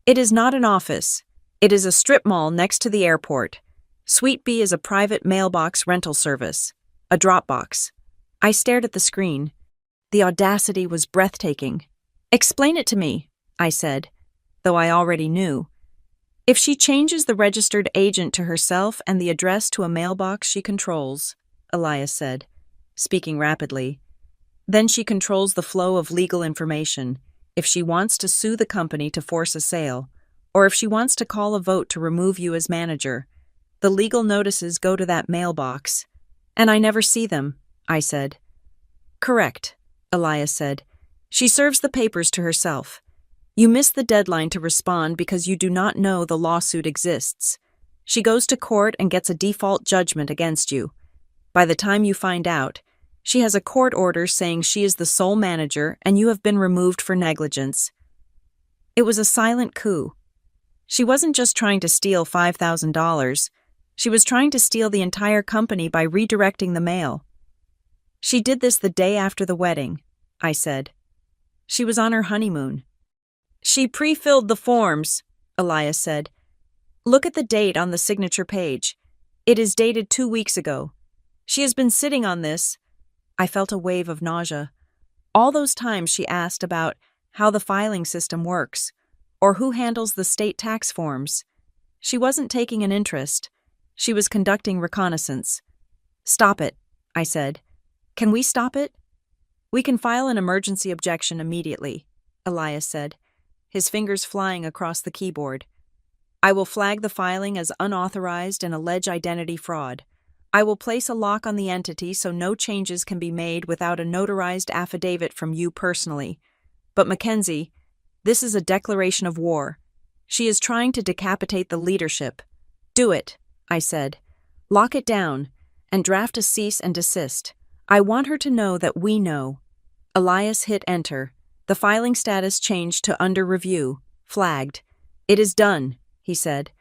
"It is not an office. It is a strip mall next to the airport. Suite B is a private mailbox rental service, a Dropbox." I stared at the screen. The audacity was breathtaking. "Explain it to me," I said, though I already knew. "If she changes the registered agent to herself and the address to a mailbox she controls," Elias said, speaking rapidly, "then she controls the flow of legal information. If she wants to sue the company to force a sale, or if she wants to call a vote to remove you as manager, the legal notices go to that mailbox. And I never see them," I said. "Correct," Elias said. "She serves the papers to herself. You miss the deadline to respond because you do not know the lawsuit exists. She goes to court and gets a default judgment against you. By the time you find out, she has a court order saying she is the sole manager and you have been removed for negligence." It was a silent coup. She wasn't just trying to steal $5,000. She was trying to steal the entire company by redirecting the mail. She did this the day after the wedding, I said. She was on her honeymoon. She pre-filled the forms, Elias said. Look at the date on the signature page. It is dated 2 weeks ago. She has been sitting on this. I felt a wave of nausea. All those times she asked about how the filing system works, or who handles the state tax forms. She wasn't taking an interest. She was conducting reconnaissance. Stop it, I said. Can we stop it? We can file an emergency objection immediately, Elias said, his fingers flying across the keyboard. I will flag the filing as unauthorized and allege identity fraud. I will place a lock on the entity so no changes can be made without a notarized affidavit from you personally. But Mackenzie, this is a declaration of war. She is trying to decapitate the leadership. Do it, I said. Lock it down and draft a cease and desist. I want her to know that we know. Elias hit enter. The filing status changed to under review, flagged. It is done, he said.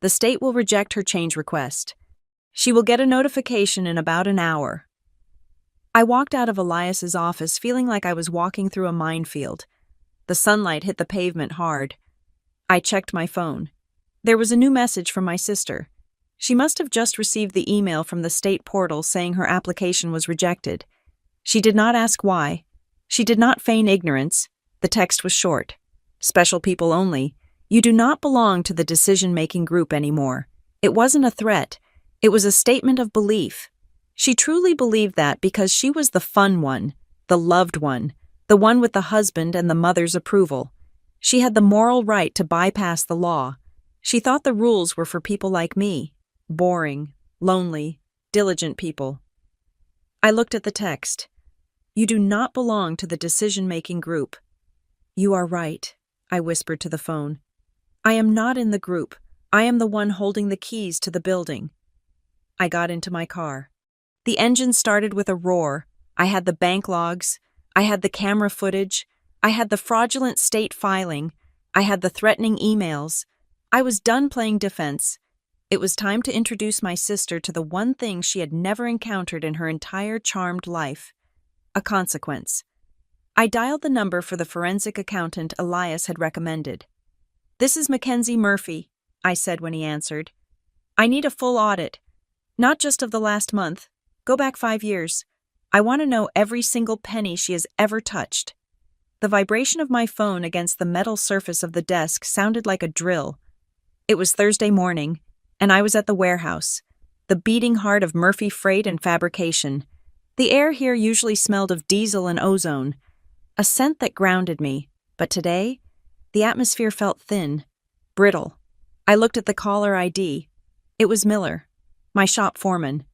The state will reject her change request. She will get a notification in about an hour. I walked out of Elias's office feeling like I was walking through a minefield. The sunlight hit the pavement hard. I checked my phone. There was a new message from my sister. She must have just received the email from the state portal saying her application was rejected. She did not ask why. She did not feign ignorance. The text was short. Special people only. You do not belong to the decision-making group anymore. It wasn't a threat. It was a statement of belief. She truly believed that because she was the fun one, the loved one, the one with the husband and the mother's approval. She had the moral right to bypass the law. She thought the rules were for people like me. Boring, lonely, diligent people. I looked at the text. You do not belong to the decision-making group. You are right, I whispered to the phone. I am not in the group. I am the one holding the keys to the building. I got into my car. The engine started with a roar. I had the bank logs. I had the camera footage. I had the fraudulent state filing. I had the threatening emails. I was done playing defense. It was time to introduce my sister to the one thing she had never encountered in her entire charmed life. A consequence. I dialed the number for the forensic accountant Elias had recommended. This is Mackenzie Murphy, I said when he answered. I need a full audit. Not just of the last month. Go back 5 years. I want to know every single penny she has ever touched. The vibration of my phone against the metal surface of the desk sounded like a drill. It was Thursday morning, and I was at the warehouse, the beating heart of Murphy Freight and Fabrication. The air here usually smelled of diesel and ozone, a scent that grounded me, but today, the atmosphere felt thin, brittle. I looked at the caller ID. It was Miller, my shop foreman.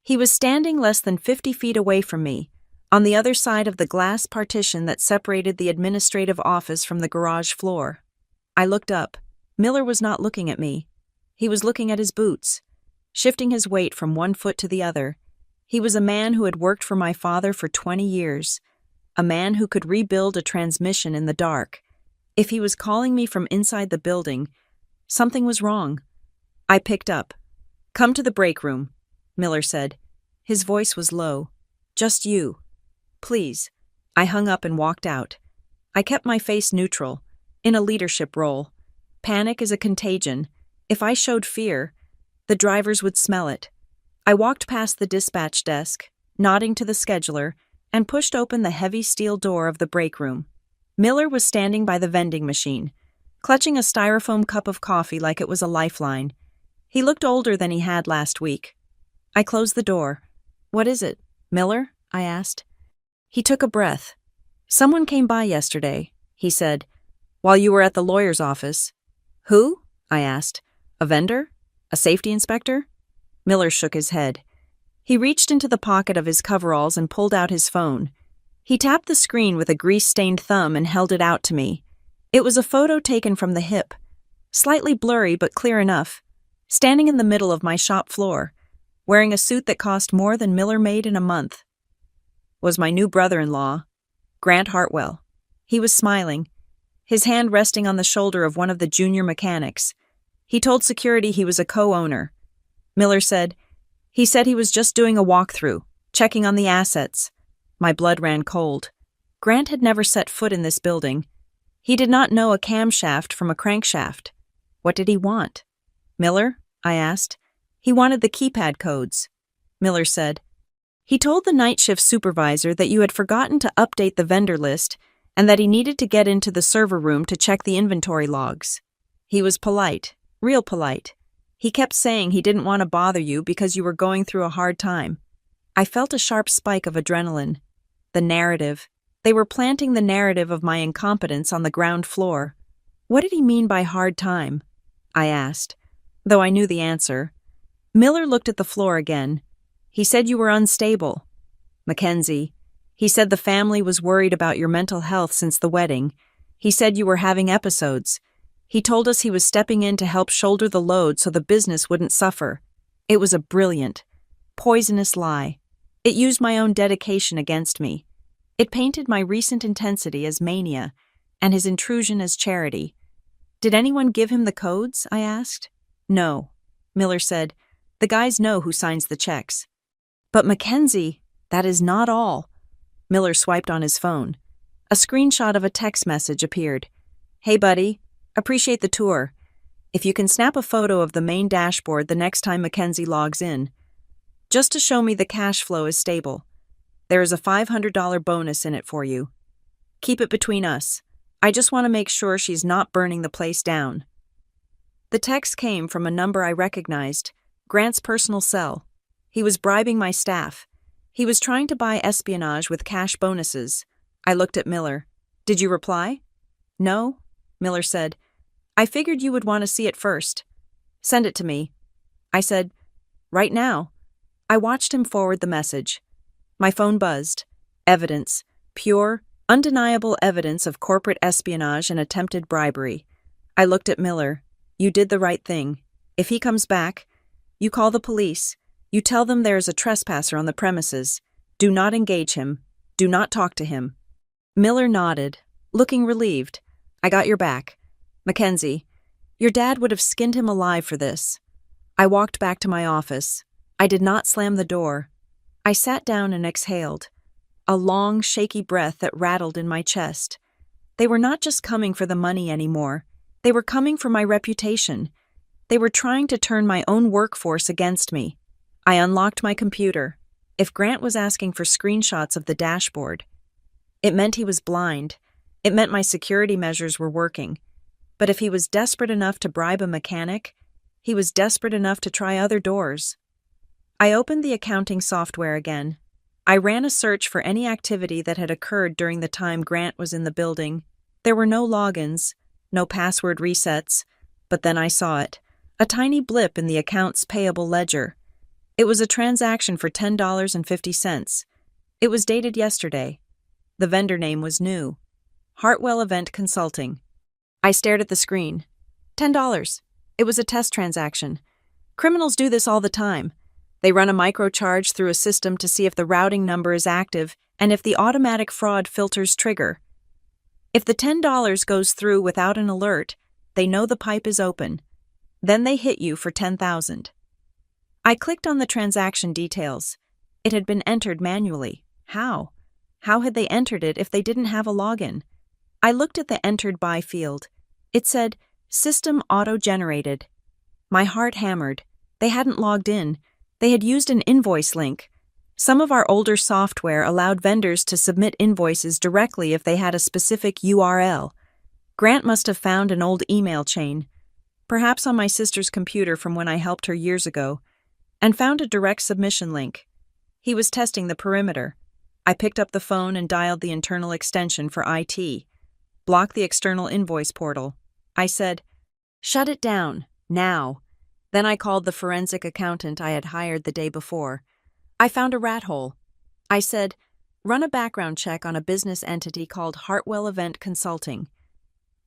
He was standing less than 50 feet away from me, on the other side of the glass partition that separated the administrative office from the garage floor. I looked up. Miller was not looking at me. He was looking at his boots, shifting his weight from one foot to the other. He was a man who had worked for my father for 20 years, a man who could rebuild a transmission in the dark. If he was calling me from inside the building, something was wrong. I picked up. Come to the break room, Miller said. His voice was low. Just you. Please. I hung up and walked out. I kept my face neutral, in a leadership role. Panic is a contagion. If I showed fear, the drivers would smell it. I walked past the dispatch desk, nodding to the scheduler, and pushed open the heavy steel door of the break room. Miller was standing by the vending machine, clutching a styrofoam cup of coffee like it was a lifeline. He looked older than he had last week. I closed the door. What is it, Miller? I asked. He took a breath. Someone came by yesterday, he said, while you were at the lawyer's office. Who? I asked. A vendor? A safety inspector? Miller shook his head. He reached into the pocket of his coveralls and pulled out his phone. He tapped the screen with a grease-stained thumb and held it out to me. It was a photo taken from the hip, slightly blurry but clear enough, standing in the middle of my shop floor, wearing a suit that cost more than Miller made in a month. Was my new brother-in-law, Grant Hartwell. He was smiling, his hand resting on the shoulder of one of the junior mechanics. He told security he was a co-owner. Miller said, "He said he was just doing a walkthrough, checking on the assets." My blood ran cold. Grant had never set foot in this building. He did not know a camshaft from a crankshaft. What did he want? "Miller?" I asked. "He wanted the keypad codes." Miller said, "He told the night shift supervisor that you had forgotten to update the vendor list and that he needed to get into the server room to check the inventory logs. He was polite, real polite. He kept saying he didn't want to bother you because you were going through a hard time." I felt a sharp spike of adrenaline. The narrative. They were planting the narrative of my incompetence on the ground floor. What did he mean by hard time? I asked, though I knew the answer. Miller looked at the floor again. "He said you were unstable." "Mackenzie. He said the family was worried about your mental health since the wedding. He said you were having episodes. He told us he was stepping in to help shoulder the load so the business wouldn't suffer. It was a brilliant, poisonous lie. It used my own dedication against me. It painted my recent intensity as mania and his intrusion as charity." "Did anyone give him the codes?" I asked. "No." Miller said, "The guys know who signs the checks." "But Mackenzie, that is not all." Miller swiped on his phone. A screenshot of a text message appeared. "Hey buddy, appreciate the tour. If you can snap a photo of the main dashboard the next time Mackenzie logs in, just to show me the cash flow is stable. There is a $500 bonus in it for you. Keep it between us. I just want to make sure she's not burning the place down." The text came from a number I recognized, Grant's personal cell. He was bribing my staff. He was trying to buy espionage with cash bonuses. I looked at Miller. "Did you reply?" "No," Miller said. "I figured you would want to see it first. Send it to me." I said, "Right now." I watched him forward the message. My phone buzzed. Evidence. Pure, undeniable evidence of corporate espionage and attempted bribery. I looked at Miller. "You did the right thing. If he comes back, you call the police. You tell them there is a trespasser on the premises. Do not engage him. Do not talk to him." Miller nodded, looking relieved. "I got your back. Mackenzie, your dad would have skinned him alive for this." I walked back to my office. I did not slam the door. I sat down and exhaled, a long, shaky breath that rattled in my chest. They were not just coming for the money anymore. They were coming for my reputation. They were trying to turn my own workforce against me. I unlocked my computer. If Grant was asking for screenshots of the dashboard, it meant he was blind. It meant my security measures were working. But if he was desperate enough to bribe a mechanic, he was desperate enough to try other doors. I opened the accounting software again. I ran a search for any activity that had occurred during the time Grant was in the building. There were no logins, no password resets, but then I saw it, a tiny blip in the accounts payable ledger. It was a transaction for $10.50. It was dated yesterday. The vendor name was new. Hartwell Event Consulting. I stared at the screen. $10. It was a test transaction. Criminals do this all the time. They run a microcharge through a system to see if the routing number is active and if the automatic fraud filters trigger. If the $10 goes through without an alert, they know the pipe is open. Then they hit you for $10,000. I clicked on the transaction details. It had been entered manually. How? How had they entered it if they didn't have a login? I looked at the entered by field. It said, "System auto-generated." My heart hammered. They hadn't logged in. They had used an invoice link. Some of our older software allowed vendors to submit invoices directly if they had a specific URL. Grant must have found an old email chain, perhaps on my sister's computer from when I helped her years ago, and found a direct submission link. He was testing the perimeter. I picked up the phone and dialed the internal extension for IT. Block the external invoice portal. I said, "Shut it down, now." Then I called the forensic accountant I had hired the day before. I found a rat hole. I said, "Run a background check on a business entity called Hartwell Event Consulting."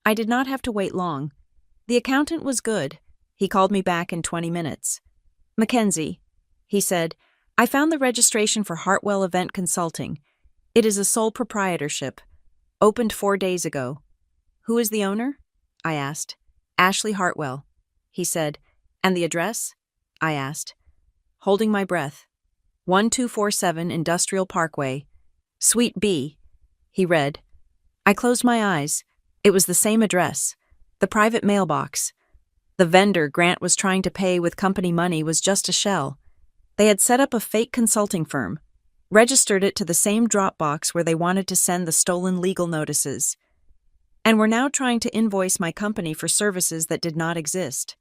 I did not have to wait long. The accountant was good. He called me back in 20 minutes. "Mackenzie," he said, "I found the registration for Hartwell Event Consulting. It is a sole proprietorship. Opened 4 days ago." "Who is the owner?" I asked. "Ashley Hartwell," he said. "And the address?" I asked. holding my breath. 1247 Industrial Parkway. Suite B, he read. I closed my eyes. It was the same address. The private mailbox. The vendor Grant was trying to pay with company money was just a shell. They had set up a fake consulting firm, registered it to the same Dropbox where they wanted to send the stolen legal notices, and were now trying to invoice my company for services that did not exist.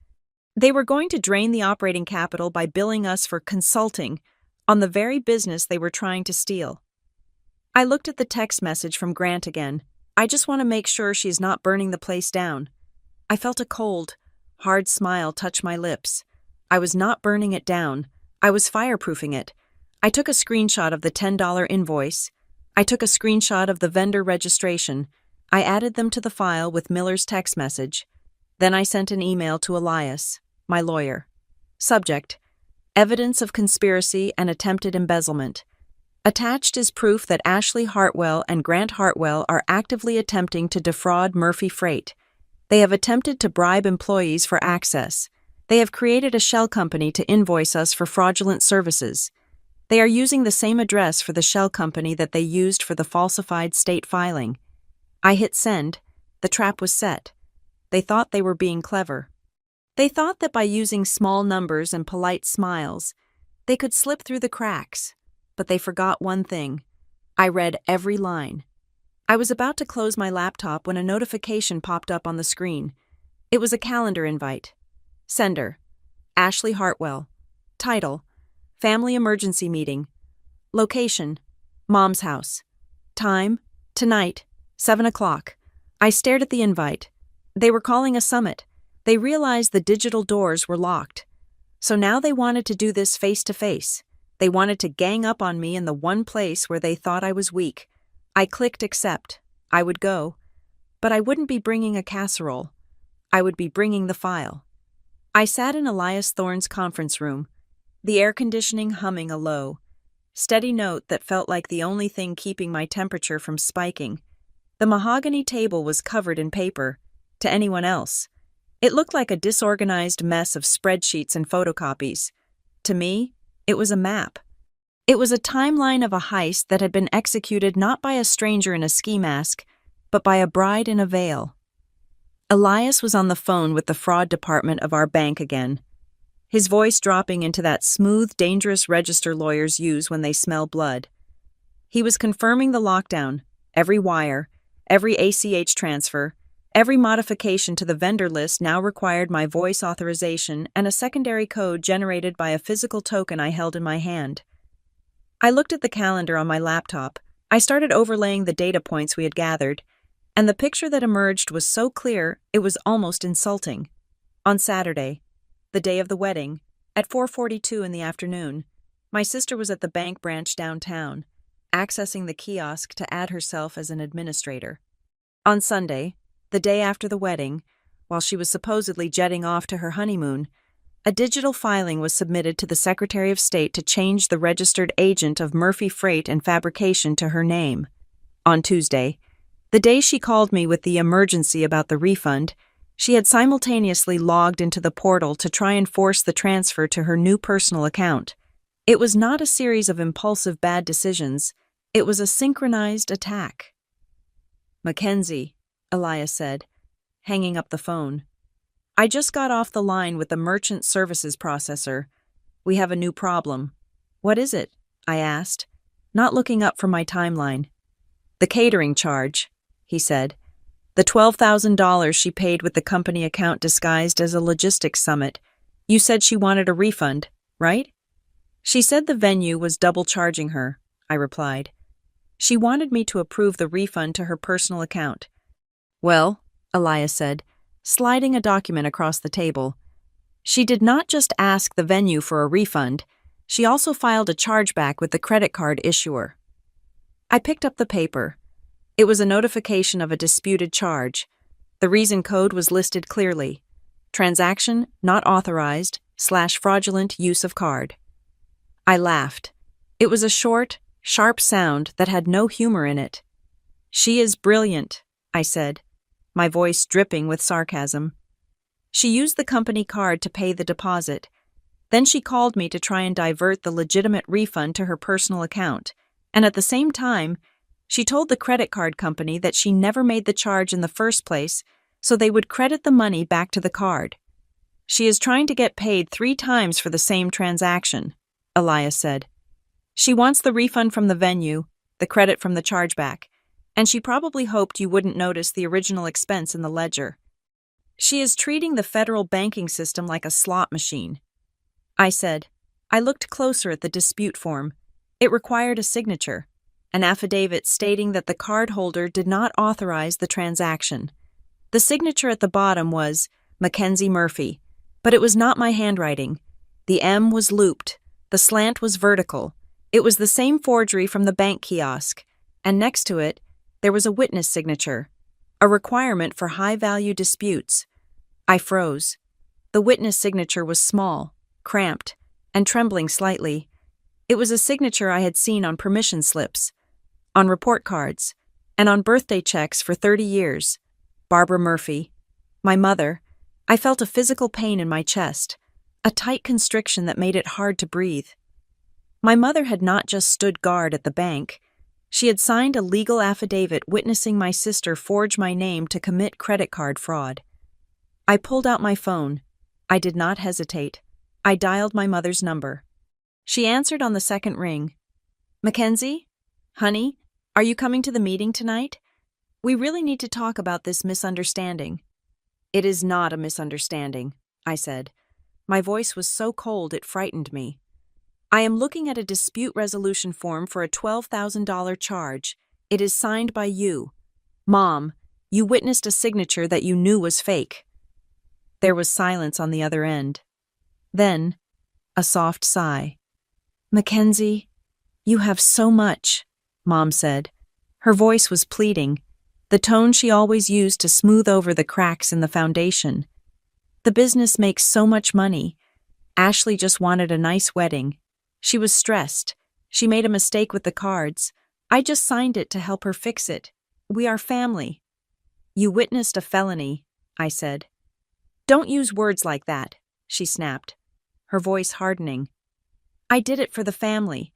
They were going to drain the operating capital by billing us for consulting on the very business they were trying to steal. I looked at the text message from Grant again. I just want to make sure she's not burning the place down. I felt a cold, hard smile touch my lips. I was not burning it down. I was fireproofing it. I took a screenshot of the $10 invoice. I took a screenshot of the vendor registration. I added them to the file with Miller's text message. Then I sent an email to Elias, my lawyer. Subject: Evidence of conspiracy and attempted embezzlement. Attached is proof that Ashley Hartwell and Grant Hartwell are actively attempting to defraud Murphy Freight. They have attempted to bribe employees for access. They have created a shell company to invoice us for fraudulent services. They are using the same address for the shell company that they used for the falsified state filing. I hit send. The trap was set. They thought they were being clever. They thought that by using small numbers and polite smiles, they could slip through the cracks. But they forgot one thing. I read every line. I was about to close my laptop when a notification popped up on the screen. It was a calendar invite. Sender: Ashley Hartwell. Title: Family Emergency Meeting. Location: Mom's house. Time: tonight, 7 o'clock. I stared at the invite. They were calling a summit. They realized the digital doors were locked. So now they wanted to do this face-to-face. They wanted to gang up on me in the one place where they thought I was weak. I clicked accept. I would go. But I wouldn't be bringing a casserole. I would be bringing the file. I sat in Elias Thorne's conference room, the air conditioning humming a low, steady note that felt like the only thing keeping my temperature from spiking. The mahogany table was covered in paper. To anyone else, it looked like a disorganized mess of spreadsheets and photocopies. To me, it was a map. It was a timeline of a heist that had been executed not by a stranger in a ski mask, but by a bride in a veil. Elias was on the phone with the fraud department of our bank again, his voice dropping into that smooth, dangerous register lawyers use when they smell blood. He was confirming the lockdown, every wire, every ACH transfer, every modification to the vendor list now required my voice authorization and a secondary code generated by a physical token I held in my hand. I looked at the calendar on my laptop. I started overlaying the data points we had gathered, and the picture that emerged was so clear it was almost insulting. On Saturday, the day of the wedding, at 4:42 in the afternoon, my sister was at the bank branch downtown, accessing the kiosk to add herself as an administrator. On Sunday, the day after the wedding, while she was supposedly jetting off to her honeymoon, a digital filing was submitted to the Secretary of State to change the registered agent of Murphy Freight and Fabrication to her name. On Tuesday, the day she called me with the emergency about the refund, she had simultaneously logged into the portal to try and force the transfer to her new personal account. It was not a series of impulsive bad decisions. It was a synchronized attack. "Mackenzie," Elias said, hanging up the phone. "I just got off the line with the merchant services processor. We have a new problem." "What is it?" I asked, not looking up from my timeline. "The catering charge," he said. "The $12,000 she paid with the company account disguised as a logistics summit. You said she wanted a refund, right?" "She said the venue was double charging her," I replied. "She wanted me to approve the refund to her personal account." "Well," Elias said, sliding a document across the table, "she did not just ask the venue for a refund, she also filed a chargeback with the credit card issuer." I picked up the paper. It was a notification of a disputed charge. The reason code was listed clearly: transaction not authorized / fraudulent use of card. I laughed. It was a short, sharp sound that had no humor in it. "She is brilliant," I said, my voice dripping with sarcasm. "She used the company card to pay the deposit. Then she called me to try and divert the legitimate refund to her personal account, and at the same time, she told the credit card company that she never made the charge in the first place, so they would credit the money back to the card. She is trying to get paid 3 times for the same transaction, Elias said. She wants the refund from the venue, the credit from the chargeback, and she probably hoped you wouldn't notice the original expense in the ledger. She is treating the federal banking system like a slot machine. I said. I looked closer at the dispute form. It required a signature, an affidavit stating that the cardholder did not authorize the transaction. The signature at the bottom was Mackenzie Murphy, but it was not my handwriting. The M was looped, the slant was vertical. It was the same forgery from the bank kiosk, and next to it, there was a witness signature, a requirement for high-value disputes. I froze. The witness signature was small, cramped, and trembling slightly. It was a signature I had seen on permission slips, on report cards, and on birthday checks for 30 years. Barbara Murphy. My mother. I felt a physical pain in my chest, a tight constriction that made it hard to breathe. My mother had not just stood guard at the bank. She had signed a legal affidavit witnessing my sister forge my name to commit credit card fraud. I pulled out my phone. I did not hesitate. I dialed my mother's number. She answered on the second ring. Mackenzie? Honey, are you coming to the meeting tonight? We really need to talk about this misunderstanding. It is not a misunderstanding, I said. My voice was so cold it frightened me. I am looking at a dispute resolution form for a $12,000 charge. It is signed by you. Mom, you witnessed a signature that you knew was fake. There was silence on the other end. Then, a soft sigh. Mackenzie, you have so much, Mom said. Her voice was pleading, the tone she always used to smooth over the cracks in the foundation. The business makes so much money. Ashley just wanted a nice wedding. She was stressed. She made a mistake with the cards. I just signed it to help her fix it. We are family. You witnessed a felony, I said. Don't use words like that, she snapped, her voice hardening. I did it for the family.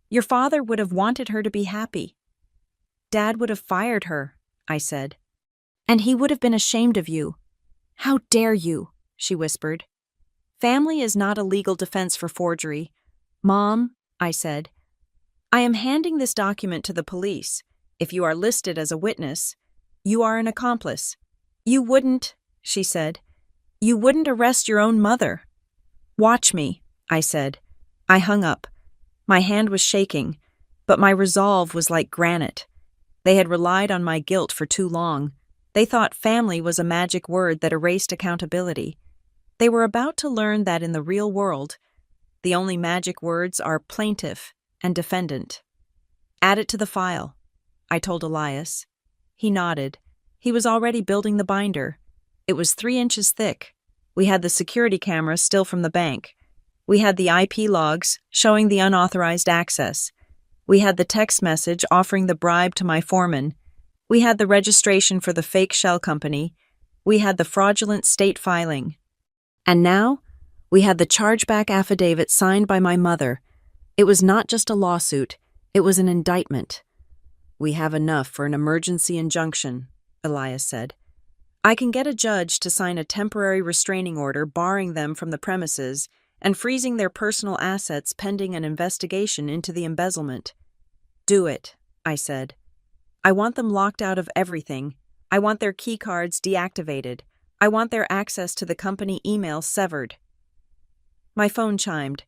Your father would have wanted her to be happy. Dad would have fired her, I said. And he would have been ashamed of you. How dare you, she whispered. Family is not a legal defense for forgery. Mom, I said, I am handing this document to the police. If you are listed as a witness, you are an accomplice. You wouldn't, she said. You wouldn't arrest your own mother. Watch me, I said. I hung up. My hand was shaking, but my resolve was like granite. They had relied on my guilt for too long. They thought family was a magic word that erased accountability. They were about to learn that in the real world, the only magic words are plaintiff and defendant. Add it to the file, I told Elias. He nodded. He was already building the binder. It was 3 inches thick. We had the security camera still from the bank. We had the IP logs showing the unauthorized access. We had the text message offering the bribe to my foreman. We had the registration for the fake shell company. We had the fraudulent state filing. And now, we had the chargeback affidavit signed by my mother. It was not just a lawsuit, it was an indictment. We have enough for an emergency injunction, Elias said. I can get a judge to sign a temporary restraining order barring them from the premises and freezing their personal assets pending an investigation into the embezzlement. Do it, I said. I want them locked out of everything. I want their key cards deactivated. I want their access to the company email severed. My phone chimed.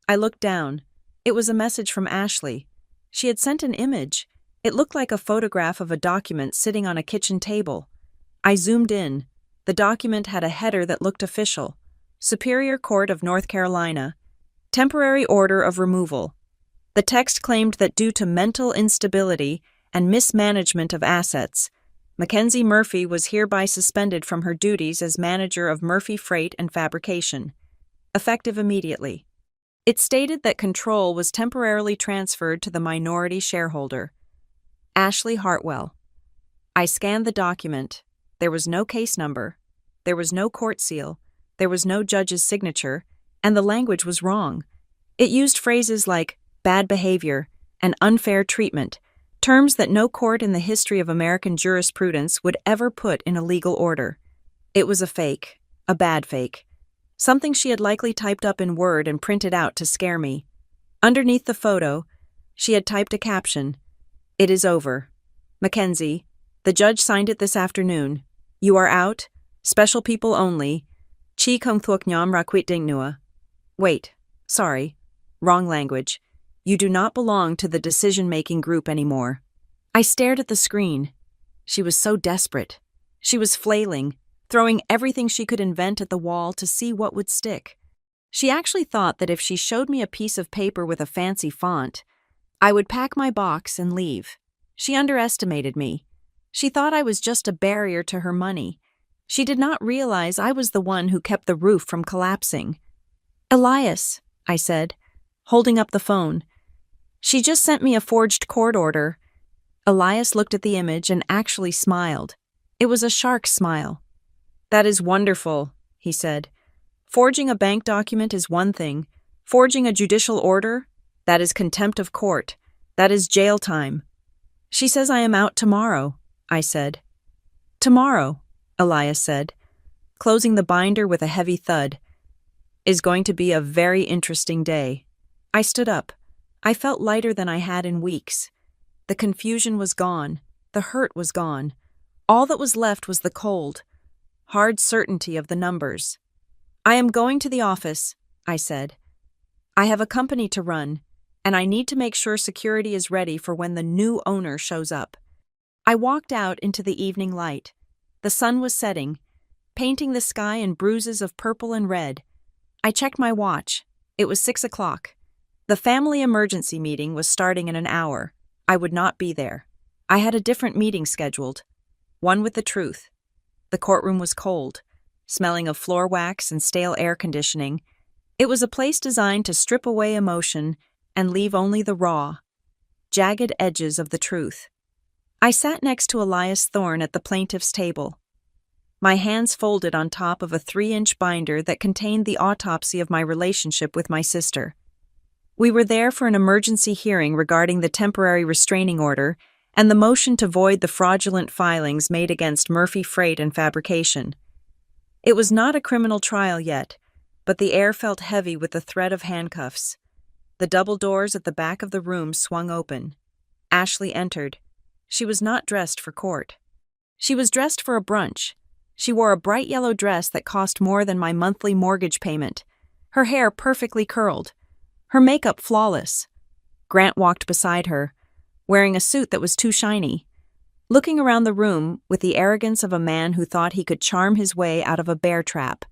I looked down. It was a message from Ashley. She had sent an image. It looked like a photograph of a document sitting on a kitchen table. I zoomed in. The document had a header that looked official. Superior Court of North Carolina. Temporary order of removal. The text claimed that due to mental instability and mismanagement of assets, Mackenzie Murphy was hereby suspended from her duties as manager of Murphy Freight and Fabrication, effective immediately. It stated that control was temporarily transferred to the minority shareholder, Ashley Hartwell. I scanned the document. There was no case number. There was no court seal. There was no judge's signature. and the language was wrong. It used phrases like bad behavior and unfair treatment, terms that no court in the history of American jurisprudence would ever put in a legal order. It was a fake, a bad fake. Something she had likely typed up in Word and printed out to scare me. Underneath the photo, she had typed a caption. "It is over. Mackenzie, the judge signed it this afternoon. You are out. Special people only. Chi kung thuok nyam rakwit ding nua." Wait, sorry. Wrong language. You do not belong to the decision-making group anymore. I stared at the screen. She was so desperate. She was flailing, throwing everything she could invent at the wall to see what would stick. She actually thought that if she showed me a piece of paper with a fancy font, I would pack my box and leave. She underestimated me. She thought I was just a barrier to her money. She did not realize I was the one who kept the roof from collapsing. "Elias," I said, holding up the phone. "She just sent me a forged court order." Elias looked at the image and actually smiled. It was a shark smile. "That is wonderful," he said. "Forging a bank document is one thing. Forging a judicial order? That is contempt of court. That is jail time." "She says I am out tomorrow," I said. "Tomorrow," Elias said, closing the binder with a heavy thud, "is going to be a very interesting day." I stood up. I felt lighter than I had in weeks. The confusion was gone. The hurt was gone. All that was left was the cold, hard certainty of the numbers. "I am going to the office," I said. "I have a company to run, and I need to make sure security is ready for when the new owner shows up." I walked out into the evening light. The sun was setting, painting the sky in bruises of purple and red. I checked my watch. It was 6 o'clock. The family emergency meeting was starting in an hour. I would not be there. I had a different meeting scheduled, one with the truth. The courtroom was cold, smelling of floor wax and stale air conditioning. It was a place designed to strip away emotion and leave only the raw, jagged edges of the truth. I sat next to Elias Thorne at the plaintiff's table. My hands folded on top of a 3-inch binder that contained the autopsy of my relationship with my sister. We were there for an emergency hearing regarding the temporary restraining order and the motion to void the fraudulent filings made against Murphy Freight and Fabrication. It was not a criminal trial yet, but the air felt heavy with the threat of handcuffs. The double doors at the back of the room swung open. Ashley entered. She was not dressed for court. She was dressed for a brunch. She wore a bright yellow dress that cost more than my monthly mortgage payment, her hair perfectly curled, her makeup flawless. Grant walked beside her, wearing a suit that was too shiny, looking around the room with the arrogance of a man who thought he could charm his way out of a bear trap.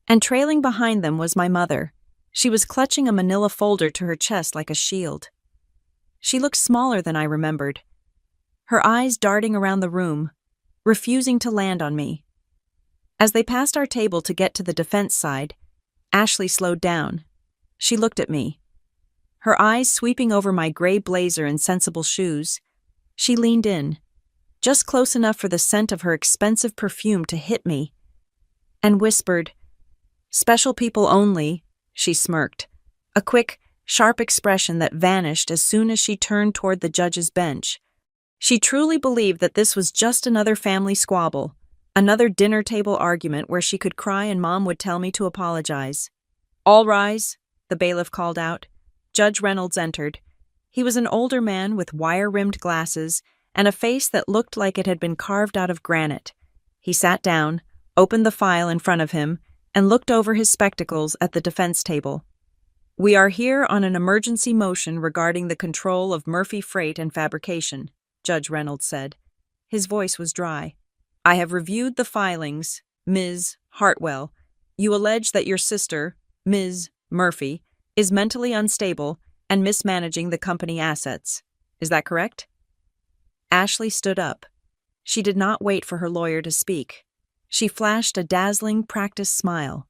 And trailing behind them was my mother. She was clutching a manila folder to her chest like a shield. She looked smaller than I remembered, her eyes darting around the room, refusing to land on me. As they passed our table to get to the defense side, Ashley slowed down. She looked at me, her eyes sweeping over my gray blazer and sensible shoes. She leaned in, just close enough for the scent of her expensive perfume to hit me, and whispered, "Special people only," she smirked, a quick, sharp expression that vanished as soon as she turned toward the judge's bench. She truly believed that this was just another family squabble, another dinner table argument where she could cry and Mom would tell me to apologize. "All rise," the bailiff called out. Judge Reynolds entered. He was an older man with wire-rimmed glasses and a face that looked like it had been carved out of granite. He sat down, opened the file in front of him, and looked over his spectacles at the defense table. "We are here on an emergency motion regarding the control of Murphy Freight and Fabrication," Judge Reynolds said. His voice was dry. "I have reviewed the filings, Ms. Hartwell. You allege that your sister, Ms. Murphy, is mentally unstable and mismanaging the company assets. Is that correct?" Ashley stood up. She did not wait for her lawyer to speak. She flashed a dazzling, practiced smile.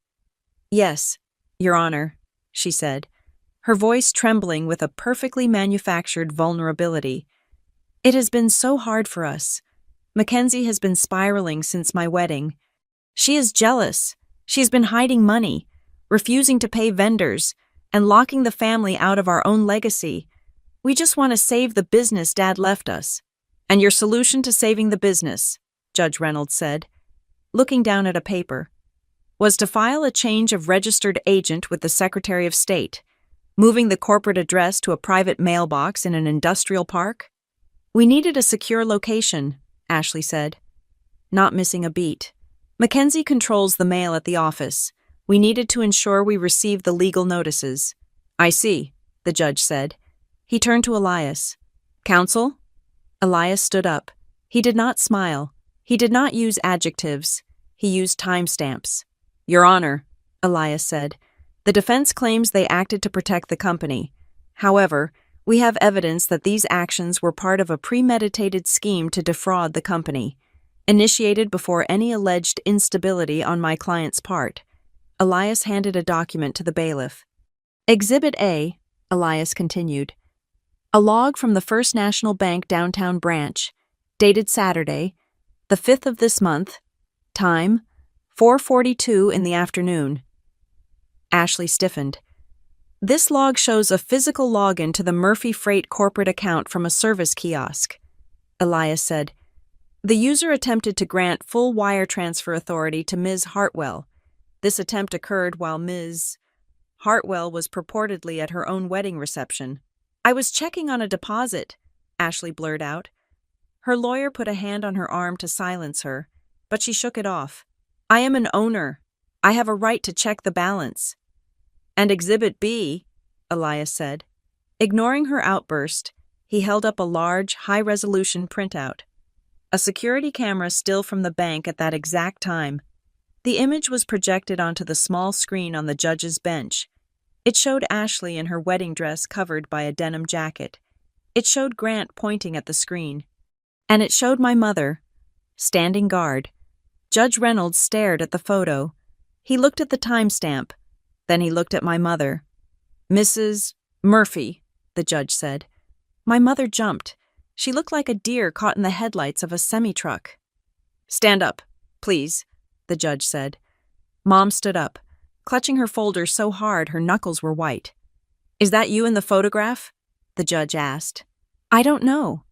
"Yes, Your Honor," she said, her voice trembling with a perfectly manufactured vulnerability. "It has been so hard for us. Mackenzie has been spiraling since my wedding. She is jealous. She has been hiding money, refusing to pay vendors, and locking the family out of our own legacy. We just want to save the business Dad left us. And your solution to saving the business, Judge Reynolds said, looking down at a paper, was to file a change of registered agent with the Secretary of State, moving the corporate address to a private mailbox in an industrial park. We needed a secure location, Ashley said, not missing a beat. Mackenzie controls the mail at the office. We needed to ensure we received the legal notices. I see, the judge said. He turned to Elias. Counsel? Elias stood up. He did not smile. He did not use adjectives. He used timestamps. Your Honor, Elias said, the defense claims they acted to protect the company. However, we have evidence that these actions were part of a premeditated scheme to defraud the company, initiated before any alleged instability on my client's part. Elias handed a document to the bailiff. Exhibit A, Elias continued. A log from the First National Bank downtown branch, dated Saturday, the 5th of this month, time, 4:42 in the afternoon. Ashley stiffened. This log shows a physical login to the Murphy Freight corporate account from a service kiosk. Elias said, the user attempted to grant full wire transfer authority to Ms. Hartwell. This attempt occurred while Ms. Hartwell was purportedly at her own wedding reception. I was checking on a deposit, Ashley blurted out. Her lawyer put a hand on her arm to silence her, but she shook it off. I am an owner. I have a right to check the balance. And Exhibit B, Elias said. Ignoring her outburst, he held up a large, high-resolution printout. A security camera still from the bank at that exact time. The image was projected onto the small screen on the judge's bench. It showed Ashley in her wedding dress covered by a denim jacket. It showed Grant pointing at the screen. And it showed my mother, standing guard. Judge Reynolds stared at the photo. He looked at the timestamp. Then he looked at my mother. Mrs. Murphy, the judge said. My mother jumped. She looked like a deer caught in the headlights of a semi-truck. Stand up, please, the judge said. Mom stood up, clutching her folder so hard her knuckles were white. Is that you in the photograph? The judge asked. I don't know,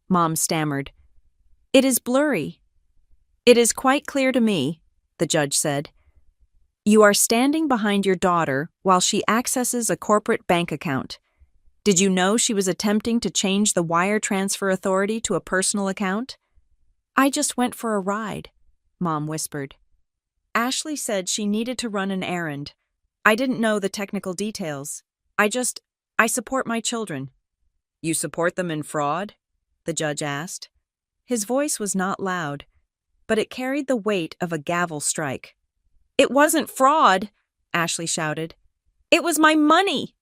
Mom stammered. It is blurry. It is quite clear to me, the judge said. You are standing behind your daughter while she accesses a corporate bank account. Did you know she was attempting to change the wire transfer authority to a personal account? I just went for a ride, Mom whispered. Ashley said she needed to run an errand. I didn't know the technical details. I support my children. You support them in fraud? The judge asked. His voice was not loud, but it carried the weight of a gavel strike. It wasn't fraud, Ashley shouted. It was my money.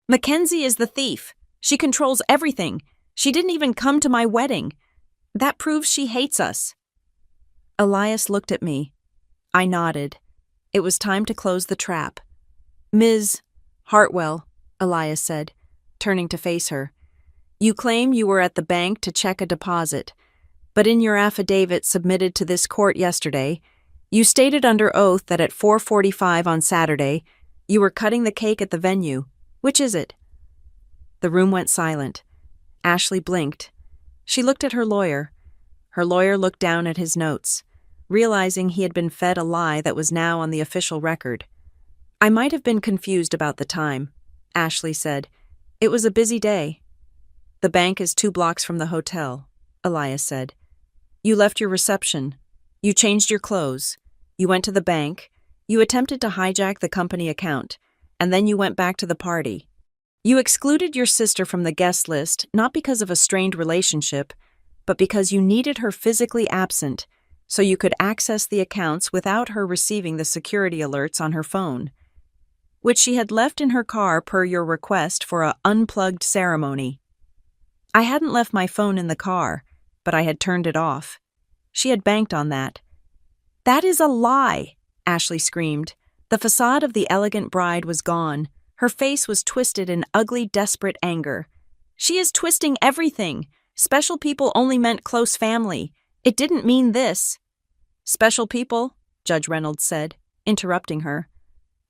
Mackenzie is the thief. She controls everything. She didn't even come to my wedding. That proves she hates us. Elias looked at me. I nodded. It was time to close the trap. Ms. Hartwell, Elias said, turning to face her. You claim you were at the bank to check a deposit, but in your affidavit submitted to this court yesterday, you stated under oath that at 4:45 on Saturday, you were cutting the cake at the venue. Which is it? The room went silent. Ashley blinked. She looked at her lawyer. Her lawyer looked down at his notes, realizing he had been fed a lie that was now on the official record. I might have been confused about the time, Ashley said. It was a busy day. The bank is 2 blocks from the hotel, Elias said. You left your reception. You changed your clothes. You went to the bank. You attempted to hijack the company account. And then you went back to the party. You excluded your sister from the guest list not because of a strained relationship, but because you needed her physically absent so you could access the accounts without her receiving the security alerts on her phone, which she had left in her car per your request for a unplugged ceremony. I hadn't left my phone in the car, but I had turned it off. She had banked on that. That is a lie, Ashley screamed. The facade of the elegant bride was gone. Her face was twisted in ugly, desperate anger. She is twisting everything. Special people only meant close family. It didn't mean this. Special people, Judge Reynolds said, interrupting her.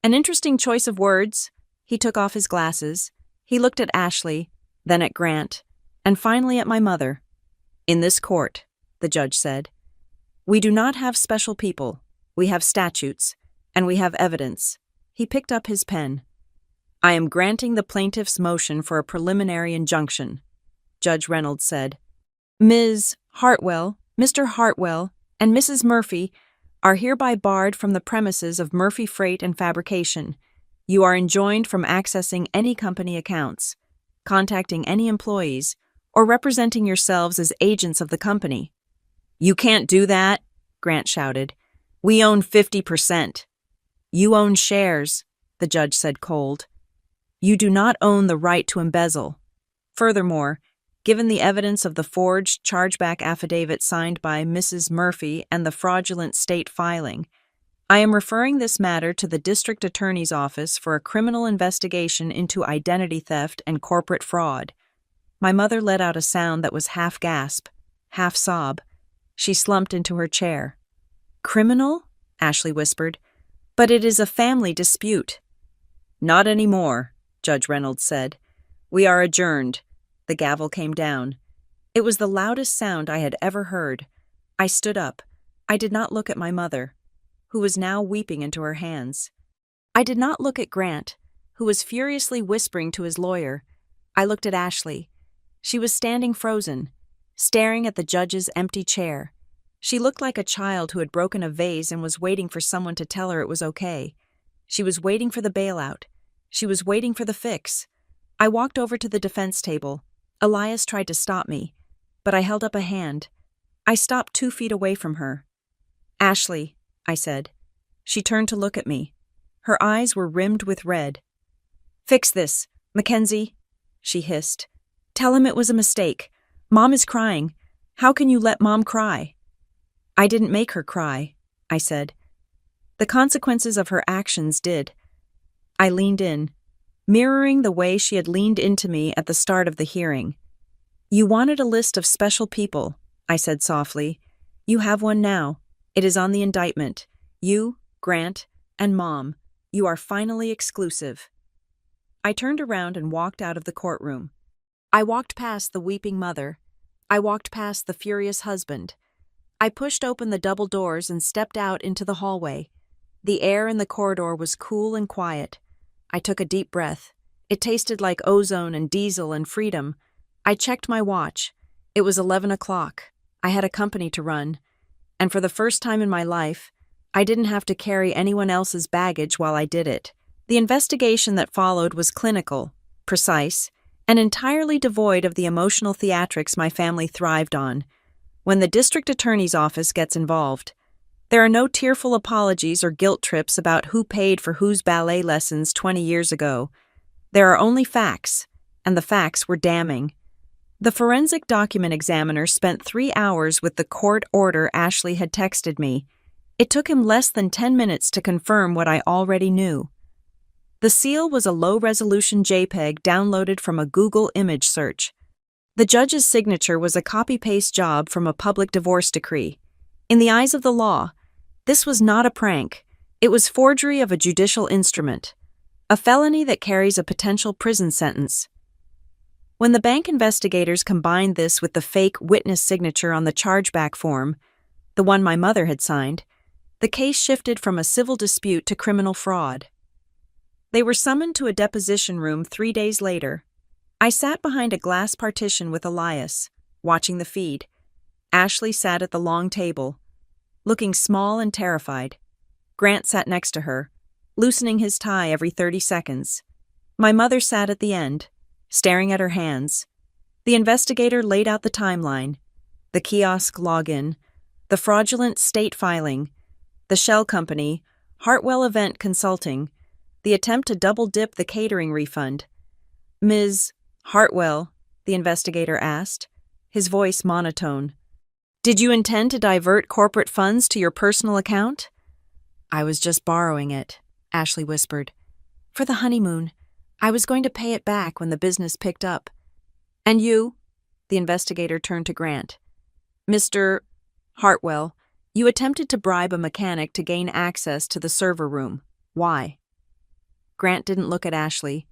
An interesting choice of words. He took off his glasses. He looked at Ashley, then at Grant, and finally at my mother. In this court, the judge said, we do not have special people. We have statutes, and we have evidence. He picked up his pen. I am granting the plaintiff's motion for a preliminary injunction, Judge Reynolds said. Ms. Hartwell, Mr. Hartwell, and Mrs. Murphy are hereby barred from the premises of Murphy Freight and Fabrication. You are enjoined from accessing any company accounts, contacting any employees, or representing yourselves as agents of the company. You can't do that, Grant shouted. We own 50%. You own shares, the judge said cold. You do not own the right to embezzle. Furthermore, given the evidence of the forged chargeback affidavit signed by Mrs. Murphy and the fraudulent state filing, I am referring this matter to the District Attorney's Office for a criminal investigation into identity theft and corporate fraud. My mother let out a sound that was half gasp, half sob. She slumped into her chair. Criminal? Ashley whispered. But it is a family dispute. Not anymore, Judge Reynolds said. We are adjourned. The gavel came down. It was the loudest sound I had ever heard. I stood up. I did not look at my mother, who was now weeping into her hands. I did not look at Grant, who was furiously whispering to his lawyer. I looked at Ashley. She was standing frozen, staring at the judge's empty chair. She looked like a child who had broken a vase and was waiting for someone to tell her it was okay. She was waiting for the bailout. She was waiting for the fix. I walked over to the defense table. Elias tried to stop me, but I held up a hand. I stopped 2 feet away from her. Ashley, I said. She turned to look at me. Her eyes were rimmed with red. Fix this, Mackenzie, she hissed. Tell him it was a mistake. Mom is crying. How can you let Mom cry? I didn't make her cry, I said. The consequences of her actions did. I leaned in, mirroring the way she had leaned into me at the start of the hearing. You wanted a list of special people, I said softly. You have one now. It is on the indictment. You, Grant, and Mom. You are finally exclusive. I turned around and walked out of the courtroom. I walked past the weeping mother. I walked past the furious husband. I pushed open the double doors and stepped out into the hallway. The air in the corridor was cool and quiet. I took a deep breath. It tasted like ozone and diesel and freedom. I checked my watch. It was 11 o'clock. I had a company to run. And for the first time in my life, I didn't have to carry anyone else's baggage while I did it. The investigation that followed was clinical, precise, and entirely devoid of the emotional theatrics my family thrived on. When the district attorney's office gets involved, there are no tearful apologies or guilt trips about who paid for whose ballet lessons 20 years ago. There are only facts, and the facts were damning. The forensic document examiner spent 3 hours with the court order Ashley had texted me. It took him less than 10 minutes to confirm what I already knew. The seal was a low-resolution JPEG downloaded from a Google image search. The judge's signature was a copy-paste job from a public divorce decree. In the eyes of the law, this was not a prank. It was forgery of a judicial instrument, a felony that carries a potential prison sentence. When the bank investigators combined this with the fake witness signature on the chargeback form, the one my mother had signed, the case shifted from a civil dispute to criminal fraud. They were summoned to a deposition room 3 days later. I sat behind a glass partition with Elias, watching the feed. Ashley sat at the long table, looking small and terrified. Grant sat next to her, loosening his tie every 30 seconds. My mother sat at the end, staring at her hands. The investigator laid out the timeline, the kiosk login, the fraudulent state filing, the shell company, Hartwell Event Consulting, the attempt to double-dip the catering refund. Ms. Hartwell, the investigator asked, his voice monotone. Did you intend to divert corporate funds to your personal account? I was just borrowing it, Ashley whispered. For the honeymoon. I was going to pay it back when the business picked up. And you? The investigator turned to Grant. Mr. Hartwell, you attempted to bribe a mechanic to gain access to the server room. Why? Grant didn't look at Ashley.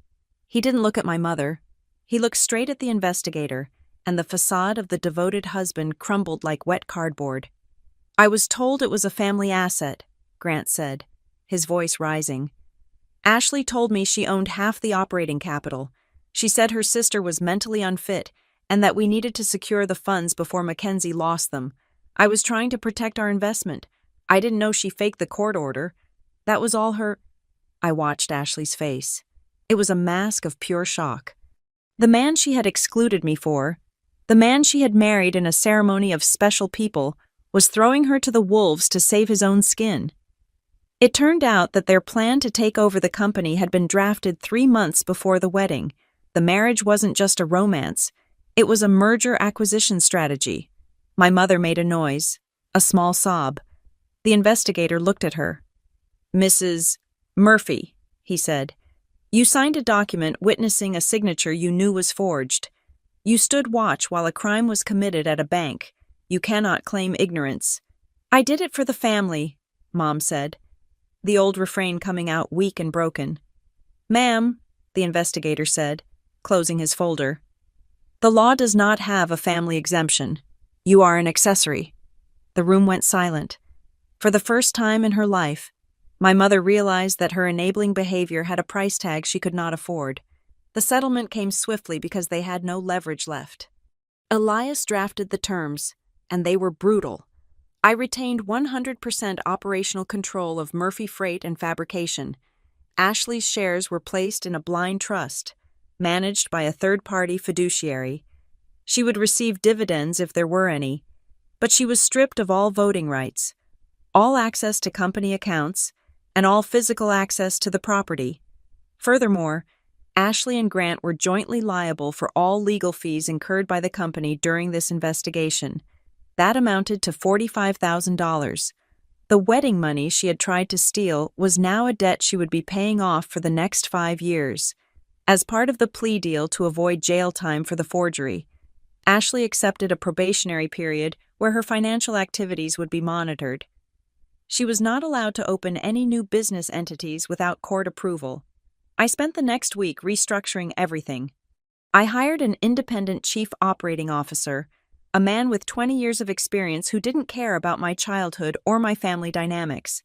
He didn't look at my mother. He looked straight at the investigator, and the facade of the devoted husband crumbled like wet cardboard. "I was told it was a family asset," Grant said, his voice rising. "Ashley told me she owned half the operating capital. She said her sister was mentally unfit and that we needed to secure the funds before Mackenzie lost them. I was trying to protect our investment. I didn't know she faked the court order. That was all her—" I watched Ashley's face. It was a mask of pure shock. The man she had excluded me for, the man she had married in a ceremony of special people, was throwing her to the wolves to save his own skin. It turned out that their plan to take over the company had been drafted 3 months before the wedding. The marriage wasn't just a romance. It was a merger-acquisition strategy. My mother made a noise, a small sob. The investigator looked at her. "Mrs. Murphy," he said, "you signed a document witnessing a signature you knew was forged. You stood watch while a crime was committed at a bank. You cannot claim ignorance." "I did it for the family," Mom said, the old refrain coming out weak and broken. "Ma'am," the investigator said, closing his folder, "the law does not have a family exemption. You are an accessory." The room went silent. For the first time in her life, my mother realized that her enabling behavior had a price tag she could not afford. The settlement came swiftly because they had no leverage left. Elias drafted the terms, and they were brutal. I retained 100% operational control of Murphy Freight and Fabrication. Ashley's shares were placed in a blind trust, managed by a third-party fiduciary. She would receive dividends if there were any, but she was stripped of all voting rights, all access to company accounts, and all physical access to the property. Furthermore, Ashley and Grant were jointly liable for all legal fees incurred by the company during this investigation. That amounted to $45,000. The wedding money she had tried to steal was now a debt she would be paying off for the next 5 years. As part of the plea deal to avoid jail time for the forgery, Ashley accepted a probationary period where her financial activities would be monitored. She was not allowed to open any new business entities without court approval. I spent the next week restructuring everything. I hired an independent chief operating officer, a man with 20 years of experience who didn't care about my childhood or my family dynamics.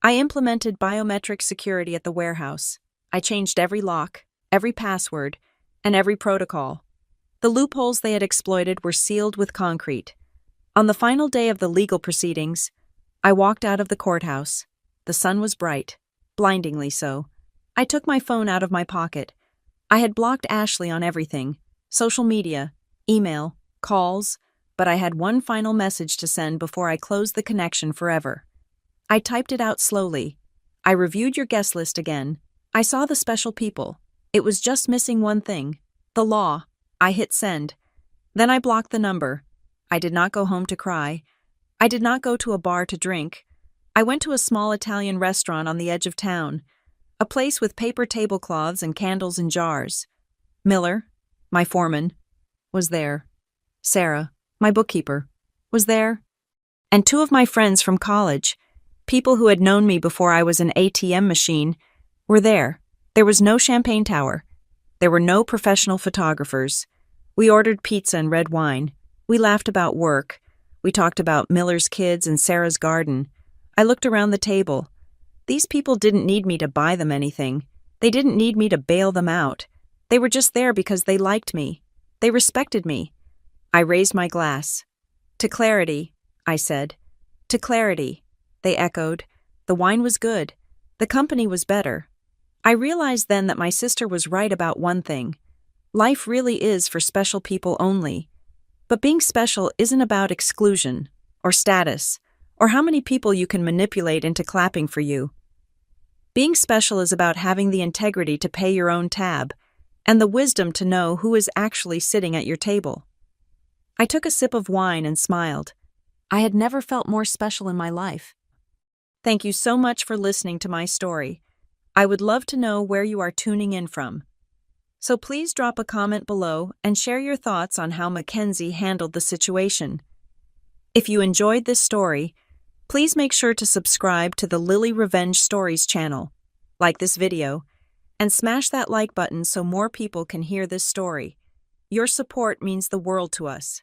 I implemented biometric security at the warehouse. I changed every lock, every password, and every protocol. The loopholes they had exploited were sealed with concrete. On the final day of the legal proceedings, I walked out of the courthouse. The sun was bright, blindingly so. I took my phone out of my pocket. I had blocked Ashley on everything, social media, email, calls, but I had one final message to send before I closed the connection forever. I typed it out slowly. "I reviewed your guest list again. I saw the special people. It was just missing one thing, the law." I hit send. Then I blocked the number. I did not go home to cry. I did not go to a bar to drink. I went to a small Italian restaurant on the edge of town, a place with paper tablecloths and candles in jars. Miller, my foreman, was there. Sarah, my bookkeeper, was there. And 2 of my friends from college, people who had known me before I was an ATM machine, were there. There was no champagne tower. There were no professional photographers. We ordered pizza and red wine. We laughed about work. We talked about Miller's kids and Sarah's garden. I looked around the table. These people didn't need me to buy them anything. They didn't need me to bail them out. They were just there because they liked me. They respected me. I raised my glass. "To clarity," I said. "To clarity," they echoed. The wine was good. The company was better. I realized then that my sister was right about one thing. Life really is for special people only. But being special isn't about exclusion, or status, or how many people you can manipulate into clapping for you. Being special is about having the integrity to pay your own tab, and the wisdom to know who is actually sitting at your table. I took a sip of wine and smiled. I had never felt more special in my life. Thank you so much for listening to my story. I would love to know where you are tuning in from. So please drop a comment below and share your thoughts on how Mackenzie handled the situation. If you enjoyed this story, please make sure to subscribe to the Lily Revenge Stories channel, like this video, And smash that like button so more people can hear this story. Your support means the world to us.